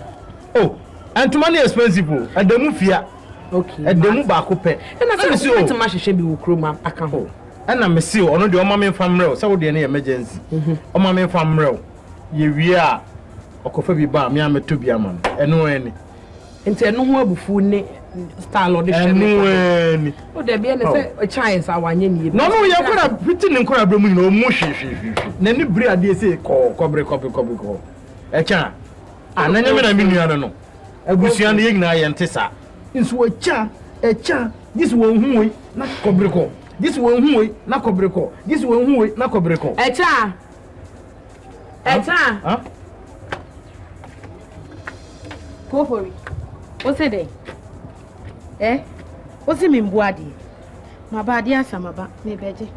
Oh, Antumani expensive. A demufia. Okay. A demubacope. And I said, so much should be cruma. I can hold. And I'm a seal on the Omame from Rail. So, the any emergency. Omame from Rail. You are a coffee bar, me am a tubiaman. And no any. Until no more buffoon style audition. Oh, there be a chance I want you. No, you could have written in Corabrum, no mushy. Then you bring a dear say, call, cobble. A chan. And then I mean, I don't know. I wish you the Ignite and Tessa. It's what chan, this one who not cobrico. This one who not cobrico. This one who not cobrico. A chan. Go for it. What's it? What's it mean, Boadi? My body has some about me, Betty.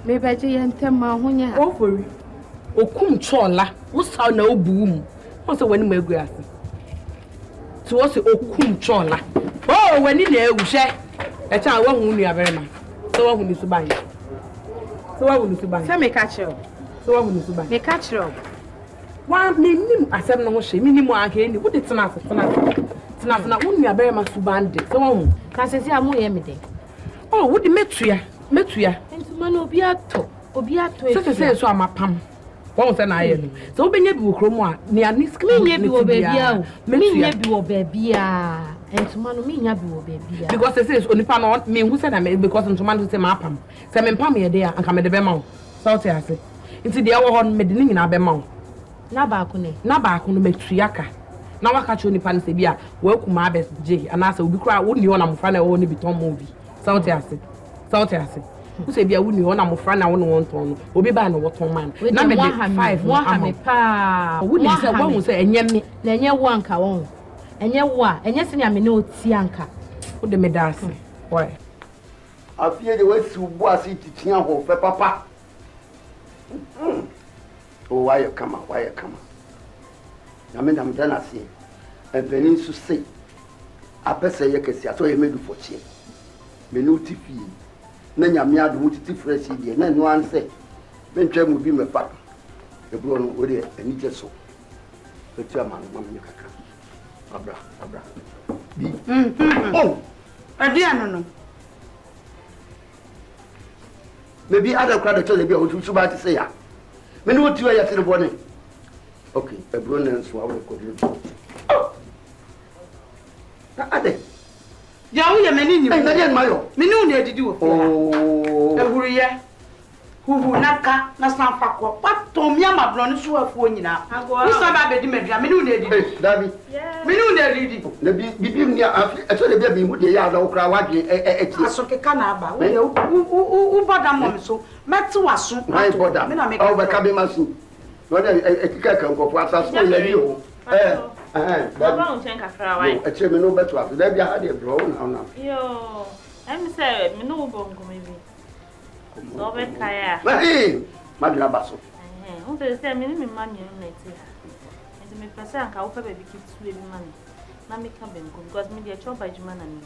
Maybe I didn't tell my honey. Go for it. O cum chola, what's our no boom? What's the one my grass? So what's the cum chola? Oh, when in there, we share a child won't you very much. So I will to buy. So I will to buy. Some may catch you. So I will to buy. May catch you. One minimum, I said no shame, minimum again. What it's enough. Tonight, not only a very much to band. So on. Can I say I'm more everything? Oh, what the metria? And to man obiato. So say so I'm a pam. What was an iron? So when you will chroma near this baby, baby, and to man me baby. Because it says only pan on me who said I made because into man to say my pam. Seven pam here there and come at the bemount. So I say. Into the hour on meddling in our bemount. Nabakune metriaka. Now I catch you in Pansabia, welcome my best J, and I said, we cry, wouldn't you want to find a only beton movie? South Asset. Who say, be a wouldn't you want to find a 1 ton, or be by no water man. With number 5, 1 pa. Wouldn't you say one would say, and yet, then you want Kawan, and you what, and yes, I mean, no Tianka. What the medasi? Why? I fear the way to was it Tianho for papa. Oh, why you come? I mean, I'm done. I see. And Benin to say, apɛsɛ yɛ kɛse aso yɛ medu fɔkye me no ti fi na nyame ado mu titi fresh die na no anse me ntwa mu bi me pa ebro no wo de ani gye so etu ama no me kakra abra bi oh aduano no maybe other crowd tell be o tu ba ti say ya me no ti ya tiri bone okay ebro na nso awo ko ade ya wo ye mani ni na dia mayo me ni una edidi wo oh ehuru ye huhu naka na sanfa ko pato mi amabro ni so afuo nyina wo sa ba bedi medua me ni una edidi dabi me ni una edidi na bibi ni afi e so de bia bi mu de ya da wo kra wadwe eti aso keka na aba wo ye u boda mo so meti waso my boda me na me o be ka be masu no de etika kan ko asaso ya bi o Baba unchen kakra wai. E che me no beto afi da bia ha de bro na Yo, em say me no bongo maybe. So be kaya. Ma dina baso. Un say me ni me man you na ti ha. And me pese anka wo fa baby kit su e bi man. Na me ka bengo because me dey chop by juma na me.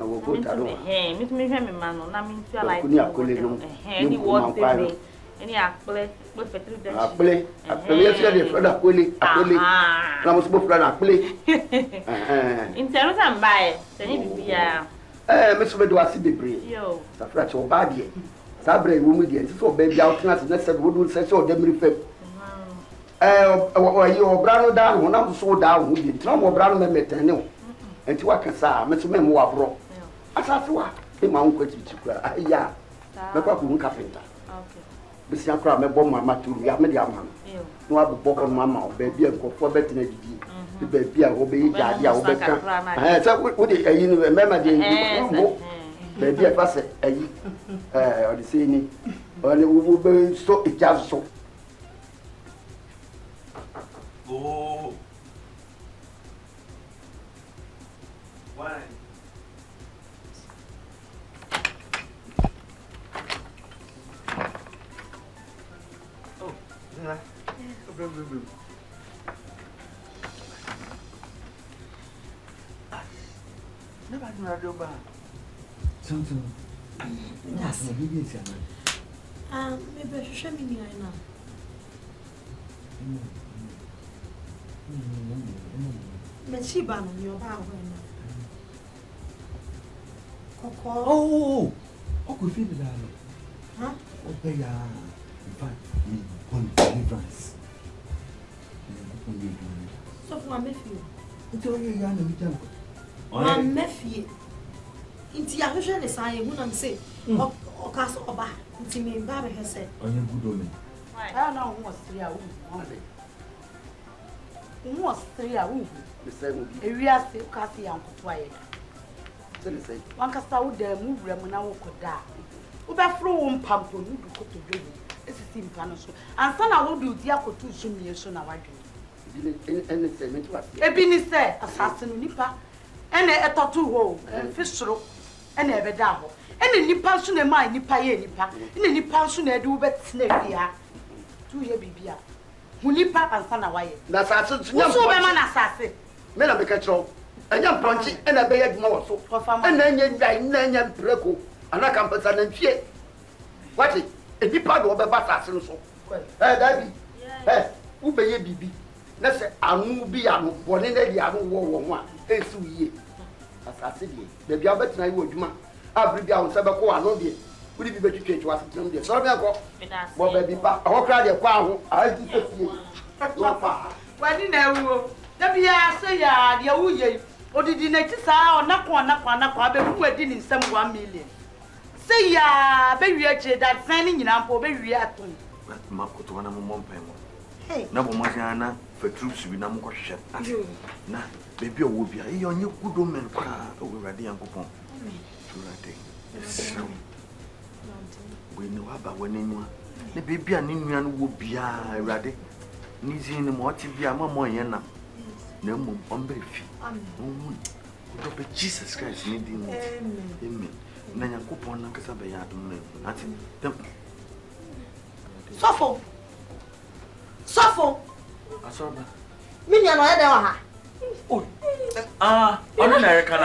Wo go ta do. Me to me hwe me man no na me ntu like. Ni akole no. Ni what baby. Any akple, we fetru dashi. Akple yesu dey friend akole. Na mo so bo friend akple. Intero san bae, tani bibia. Me so be do asi bebre. Yo. Sa fra che oba de. Sa bra wo mu de, so be bia o tena se na se wo do se o de mri fem. Yi obra no da ho na so da ho de. Tena mo obra no me metane o. Enti wa kasa, me so me mo wabro. Asase wa, e ma won kwati tikura. Aya. Me kwa ku carpenter. Okay. Bisi akra me bom mama turu ya me de ama no wa bobbo ko mama o ba bia nkofo betina didi be bia wo be yi ade a wo be ka se wo de ayi no me ma de wo be bia fa se ayi o de se ni o ne wo be so ijaz so oh why Never do radio ba. Something. Yes, me be sia na. Me be hwehwe me ni ai na. Me chi ba no ni oba ahwe na. Koko. Oh. Oko fi da. Huh? Obe ya. In fact, me on deliverance. So for me feel. Nti oye ya na mi jam. Ma me feel. Inti ya hwehwe ne san ye hu na me say. O ka so oba. Inti me ba be hese. Onye good omen. Why? na ho wasiri a wo ho wasiri a wo the same ewia se ka se yankoto aye so the same wankasa wo da mu wura mu na wo koda wo be fro wo mpampo nu du koto dwebu esisi mpa no so ansa na wo du di akoto sumie so na wadwe any segment was ebi ni se asase no nipa ene etoto ho fi soro ene ebeda ho ene nipa so na ma nipa ye nipa ene nipa so na ede wo betena bia tu ye bibia hu nipa ansa na waye na asase wo so be ma na asase me na be ka chro enya pronchi ena be ye dwuma wo so ena enya dai na enya mpreko ana kampasa na ntwie wati nipa do be ba asase no so dabi wo be ye bibi na se anu bi anu bone na di anu wo ho a esu yie asase die be bia betena yi wo dwuma abri bia wo se be ko anu die wudi bi betwetwe twa asem die so be ko bo be bi pa ho kra de kwa ho a ti se fie wo pa wadi na ewo da bia se ya de wo ye odidi na ti sa onakwa be mu adi ni nsam 1 million se ya be wi ache that sign ni nyina mpo be wi aton ma ko to na mo mpa mo na bo mo jana fa troops bi na mo ko hwehwe na bebi owo bia e onye kudo men kwa owo rade yankopon turade so we no aba wani nwa na bebi a ne nua no wo bia rade ni zin ni mo ti bia ma mo yen na na mo ombre fi amen do be Jesus Christ ni din amen na yankopon na kasa be ya dum na ati dem Sofo. asoba Minya no ya de ha. On American. I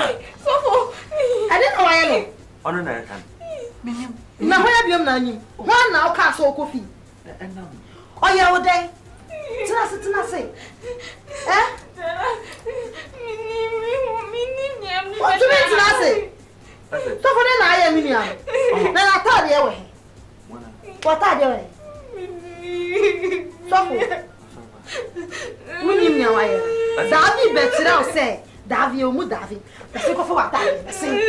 didn't know I know. On American. Now, where have you known? One now castle coffee. Oh, yeah, what day? Tenacity. Eh? What do you mean, Tenacity? So for then I am in here. Then I thought you were. What are you doing? So, we need no way. Davy better now say, Davy, you would Davy. The sick of what I say.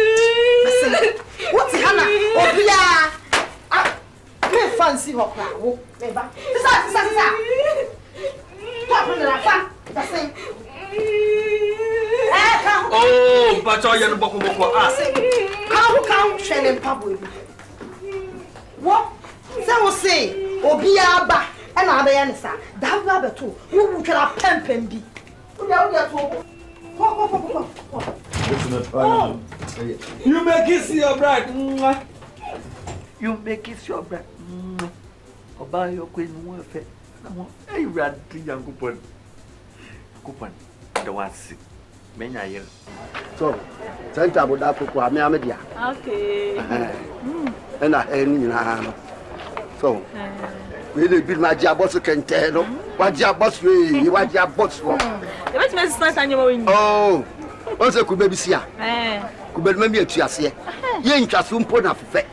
What's Hannah? Oh, yeah. I fancy what crowd. Oh, but I am Boko. How Shannon Pablo? What? Some say, Obia ba, and I answer. That rather too. Who can have pump and be? You make it see your bride. You make it your bread. Oba your queen more fair. Hey, rat young coupon. Coupon, the one sick. Many years. So, Santa would have to call me Amelia. Okay. And I ain't so. Really be my job, boss can tell. What your boss, you what your boss for? Let's make sense on your window. Oh, what's a could baby see? Could be maybe a chias here. You ain't just soon put up fair.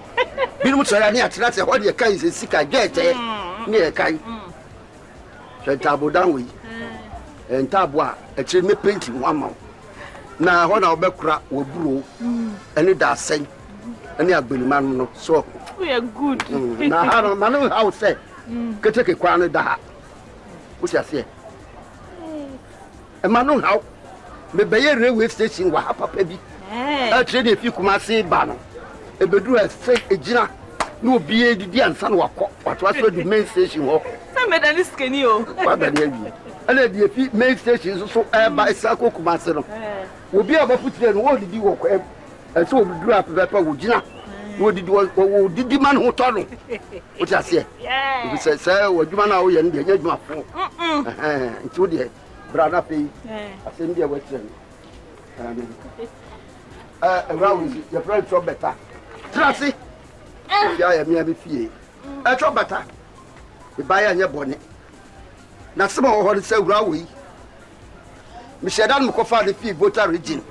You know, I need to that's what your kind is sick. I get it. Near kind. Santa Bodanwi and Tabua, a chimney painting 1 month. Now, when our background will brew, and it does sing, and you have been man. So we are good. Now, I don't know how to say, could take a crown of that. What's your say? A man know how. Maybe a railway station will have a baby. I trade if you come see banner. A bedroom has fake a gina. No be the and son walk. What was the main station walk? Some made a list, can you? What the and the main station is also by Sako Kumasano. Will be able to put them. What did you walk? And so we drew up a pepper with Gina. What did the man who told me? What I say? Yeah. If you say, what you man are and the judge my phone. To the brother pay. I send you a western. Around your friend so better. Tracy. I am near fear. I drop better. The buyer your bonnet. Now, some of what is so rawy. Michelle Mukofa the fee butter region.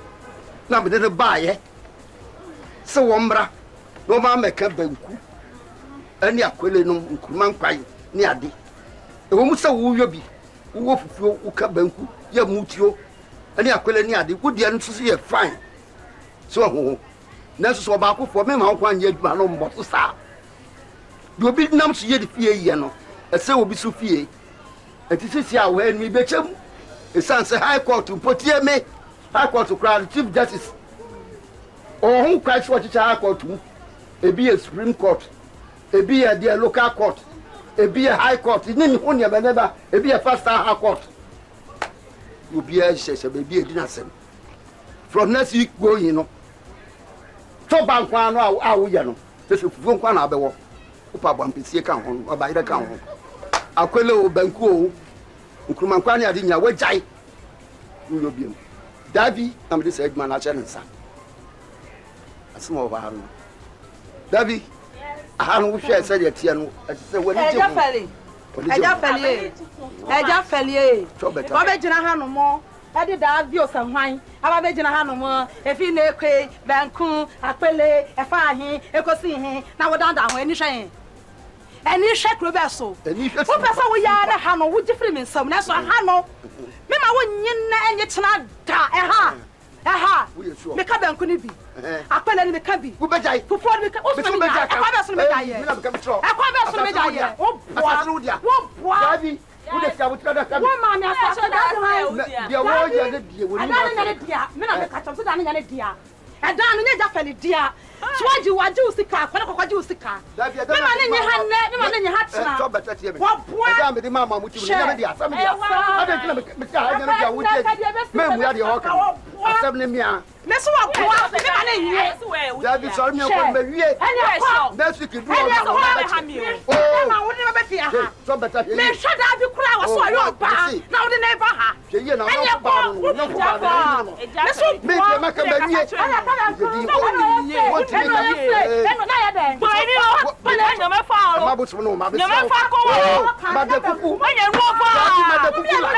Now, we didn't buy it. So, Wombra, no man make a banku. And ya quellenum, Kuman crying near thee. The woman so will you be? Who will fulfill Uka banku, your mutio, and ya quellen near the would the answer see a fine. So, Nurse Wabaku for me, how 1 year, man, on bottle star. You be numbed to the fear, yano, and so will be Sophia. And this is here when we bet him. The son say High Court to put here me, High Court to crown Chief Justice. Or who cries what it's High Court to? A be a Supreme Court, a be a dear local court, a be a High Court, in any one never, a be a first High Court. You be a says a baby a dinner. From next week, go, you know. So bank one hour, you know. This is one hour. Upa Bumpy can or by the count. Aquelo Banco, Ukumanquania Dinia, what jai? You will be. Davy, I'm this Edman Achansa. A small one. Davy, I don't wish I said it here. I said, when I just fell here. So better. I bet you have no more. I did that view some wine. I bet you have no more. If you know, Banco, Aquele, a fire, a cosine, now we're down when you shine. And you shake Roberto. And you shake we are the Hano, would different in some. That's what Hano. Mema wouldn't and it's not da. Aha, make up and couldn't be. I put any cabby. Who bet I? Who for me? Oh, I Swaju wa juice car, kwa juice car. Mema nenye hanne, mema nenye hatna. Stop better here. What boy? Madam the mama muti we never dey asem dia. I dey tell me I dey wuti. Me we are the worker. Asem ne mia. Me so wa boa, mema nenye. Dabi sorry me ko me wie. Next week do all. Oh. Mema wo dey be fia ha. Stop better here. Me shada bi kura was so your pa. Now the neighbor ha. Ye na no ba no. No ba no. So me dey make am be. What me dey? Na ya den. Boy ni o. Boy na me fa o. Ma bo no ma be. Na me fa ko o. Ma de kuku. Ma ye wo fa. Ma de kuku la.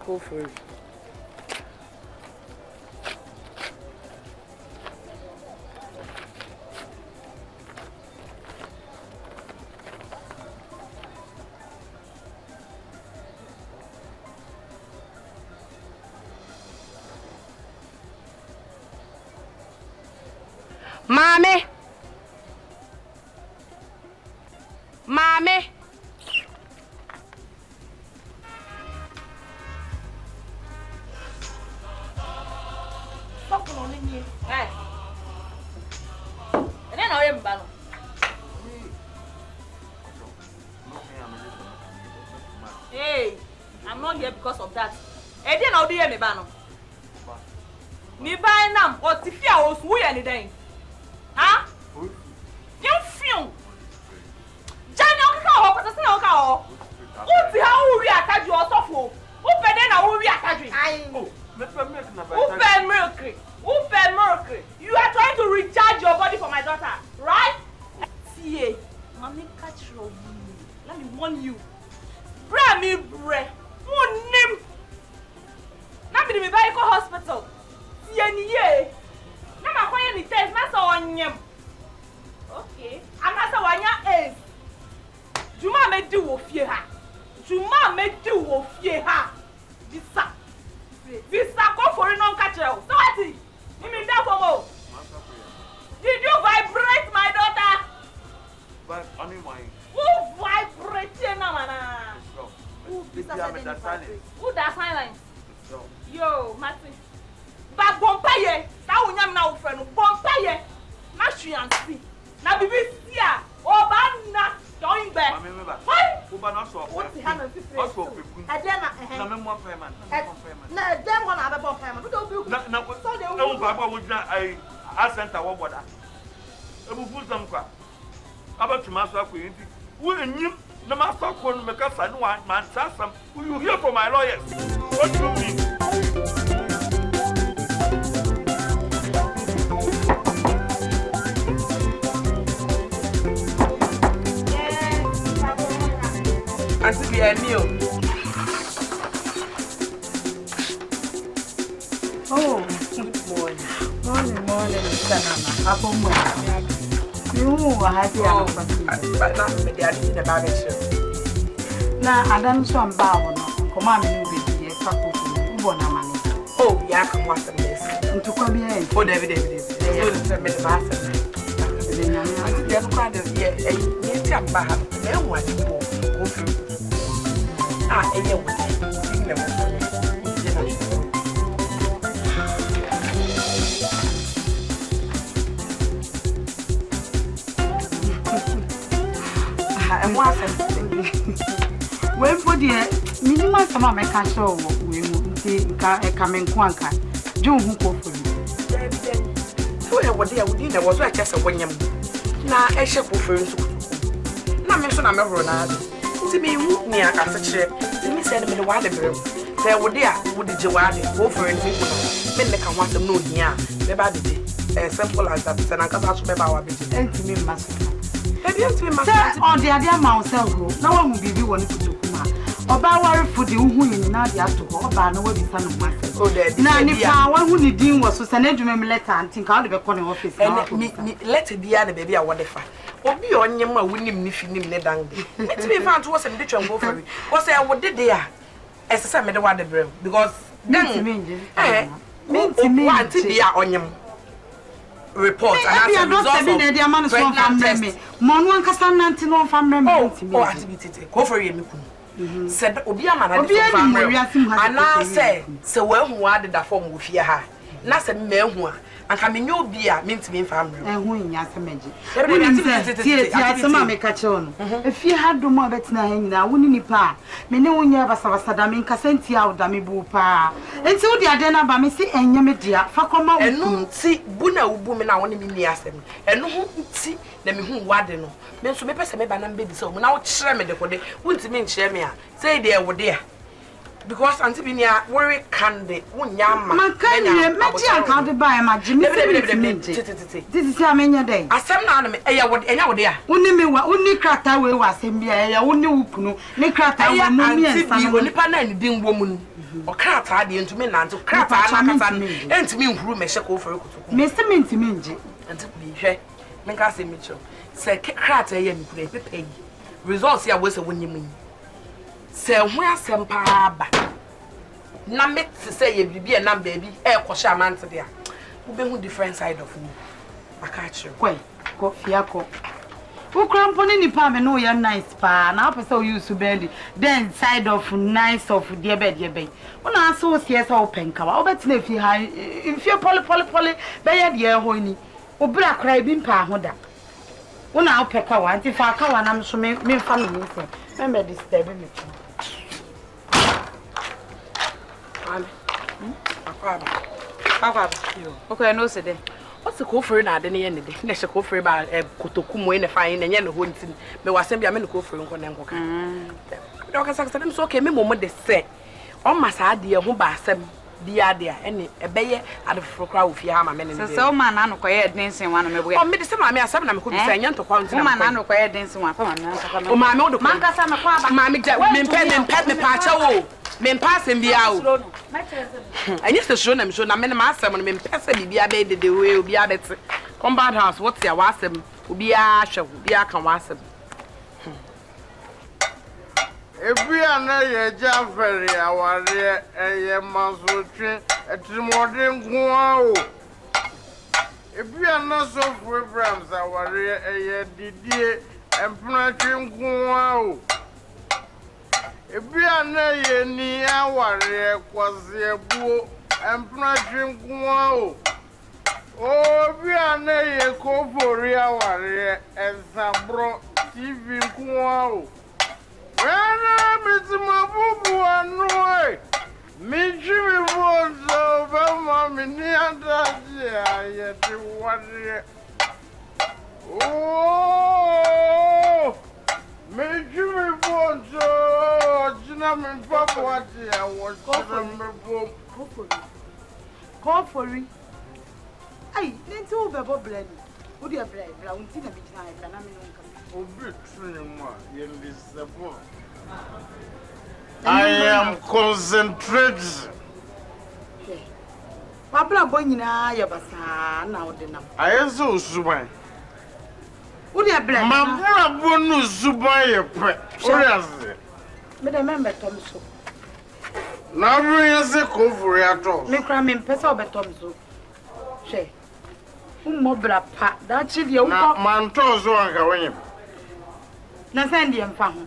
Go for it. Mommy. Mommy. Hey, I'm not here because of that. I didn't know the bano. Me buy nam or tifia was we anything. Huh? You feel? Johnny Oka, but it's not Oka. What's how we attack you or so? Who then I will reattach you? Mercury. You are trying to recharge your body for my daughter, right? See, mommy catch your let me warn you. Bra me bre. Who name? Na be me buy go hospital. See any ye. Na ma Yes, na so onyem. Okay. Ana so wanya is. Juma me di wo fie ha. Juma me di wo fie ha. Visa go for no catch you. So what is? You mean that for? Did you vibrate my daughter? But only my. Who vibrate na mana? Who that silence? Yo, Martin. But bompaye, that will not now friend. Bompaye, na she and see. Na bibi sia, obana going back. Why? Uba not so. What's the hand of this? Also, I dare na me more payment. Na dem one have a payment. We don't do. No, Papa would not. I sent a word. I will put them car. About to master queen. Will you? The master couldn't make us a one man. Will you hear from my lawyers? What do you mean? And to be a meal. Oh, morning, Mr. Nana. Apple morning. You are happy. But not with the idea in the barbershop. Now, I don't so I'm bound. Command me with the couple who want money. Oh, yeah, come watch this. And to come here for David. They will send me the bathroom. They are quite a year. You come back. They want to go through. Ah, a year with and what's when for the minimum some make a show we coming quanka. June who go for you. So, what they would dinner was just a winning. Now, I shall go for you. Now, mention I'm a Ronaldo. To be near a chair, to me send me the water room. There would dear, would the Jawadi go for anything? Men can want them no near the baby. As simple as that, and I can't remember our business. And to me, master. On the other mouse, no one will be one to Kuma. About for the Uhu now the after go about no the son of myself. Oh, now, if I want who the dean was to send a letter and think out of the corner office and let it be the baby I want to find. Or be on your winning if you need me down. Let me find was a bitch and go for it. Was I would did there as a summer the water brew because then mean to me to be on your report and I don't say the man is Mon one Casananti no family. Oh, activity. Go for you. Said Obia man, and now say, so well who added that form with your hair. Not a man who and coming your beer means to be family. And who in Yasamaji. Some make a chon. If you had no more better now, wouldn't you pa? Me no one ever saw Sadam Cassenti out, Dami Bupa. And so the Adena Bamisi and Yamedia, Fakoma, and no see Buna woman I want to be near them. And no see them who wadeno. Men so me pesa me banam baby so now share me the code. Wouldn't mean share me. Say there were there. Because Antibinia worry candy, one yam. My kind of can't buy my Jimmy. This is how many day. I said, I would any idea. Only me, only cracked away was in beer, only Ukunu, Nikrata, only Panan being woman. Or craft I didn't mean and to craft and to me who may shake over Mr. Minty Minji and to be here. Make us a Mitchell. Say, craft a yen pay. Results here was a winning mean. Say, where some paba. Na me to say you be a nam baby, kwasha man to there. Who be different side of me. I catch you. Quay, go fiaco. Who crampon in the palm and know you're nice pa, and I so used to belly. Then side of nice of dear bed, dear bay. When I saw CS open cover, I'll bet if you high, if you're poly, bay dear hoiny, or black crabbing pa hoda. When I'll peck a one, if I come and I'm so me family. Remember this disturbing me. Okay, no, said what's the call for now? Then the end of the next call for about a Kotokumo in the fine and yellow hunting. May was send me a minute call for Uncle. Doctor Saxon, so came a moment they say, oh, my idea, who by some the idea, and a bayer at the crowd of Yama men. So, man, I acquired dancing one of my way. Oh, medicine, I mean, I'm could say, young to quality, man, I acquired dancing one. Oh, my mother, Mammy, pet me patch. Men passing the out. I used to show them, so I mean, master, when men pass me be a baby, the way will be a better. compound house what's your wasem obi a hwe obi aka wasem Ebi ana ye Jafari aware eye masotwe etimode nkoa o. Ebi ana so for Abrahams aware eye didie empnatwe nkoa o. Ebi ana ye ni aware kwase ebuo empnatwe nkoa o. Obi ana ye kofori aware ensabro TV nkoa o. Wena mitimabubu anue Mijimi vozo Vama miniandaji Ayeti wadi Oh Mijimi vozo Jina mimpapu wadi Awashina mipo Kofori Ay, nenti ubebo blend Udi ya blend, bla untina bichina ya na minunka Obi trinima Yendisabo I am concentrating. Pabla boy nyina ya basa na odena. Ayeso suban. Udi ya blend. Mabura bonu suban ye pe. Ori ase. Me de member tom so. Na bring se ko furi ato. Me kra me pesa obetom so. She. Umobra pa. Da chi de na man to so anka wenye. Na send ye mfa ho.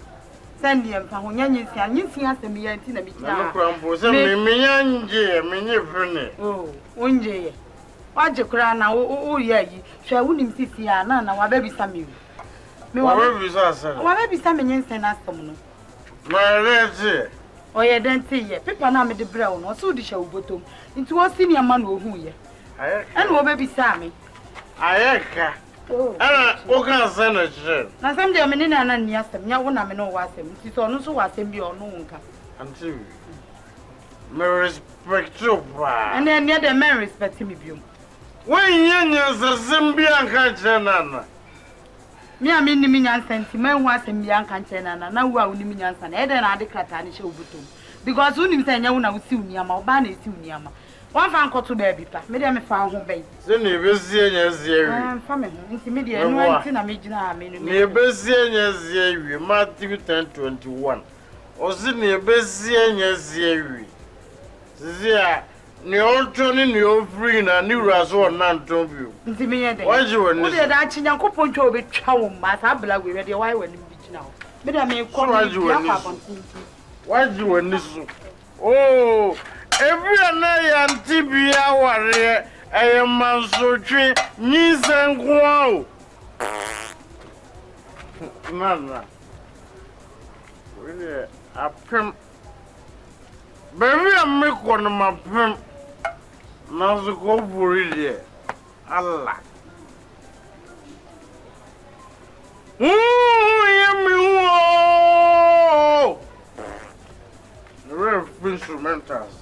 Send ye mfa ho nyanyisia asem ye nti na bikira. Na krampo se me nyanje me nye fene. Oh, onje ye. Waje kura na o ye yi. Hwe wunim sisi ya na wa baby sami. Me wa baby sa. Wa baby sami nyense na asem no. Ma leti. Oye denti ye. Pepa na me de bra no. So di hwe ubotom. Nti wo senior man wo hu ye. Aye. Ena wo baby sami. Ayeka. Ana o kan sana chire. Na sam de me ni na ni asem. Nya wo na me no wo asem. Nti so no so wo asem bi ono nka. Auntie. Me respect you pa. And then the man respect me biom. When yenya zasem bi anka chire nana. Me a me ni me nyansa nti man hu asem bi anka chire nana. Na wo a wo ni me nyansa na. E de na ade krata ni hye obutom. Because wo ni say nya wo na wo si uniama, wo ba na esi uniama. One fan koto baby pa. Me de me fa ho bai. Se ne bezie nya zie wi. Fa me ho. Nti me de enu anti na me gina me no. Ne bezie nya zie wi. Matthew 10:21. Ozi ne bezie nya zie wi. Zia ne onto ni ne ofri na ni wura so na nton bi. Nti me ye de. Waji woni. Wo de da chi Nyankopon twa obetwa wo ma sa bla we de why wani bi gina wo. Me de me ko ni ya fa bontinti. Waji woni so. Oh, every na antibia ware eye mansotwe nyisenko. Nana. Really apem. Baby am me ko no mapem. Na so ko buri de. Allah. Yemi wo. The instrumentals.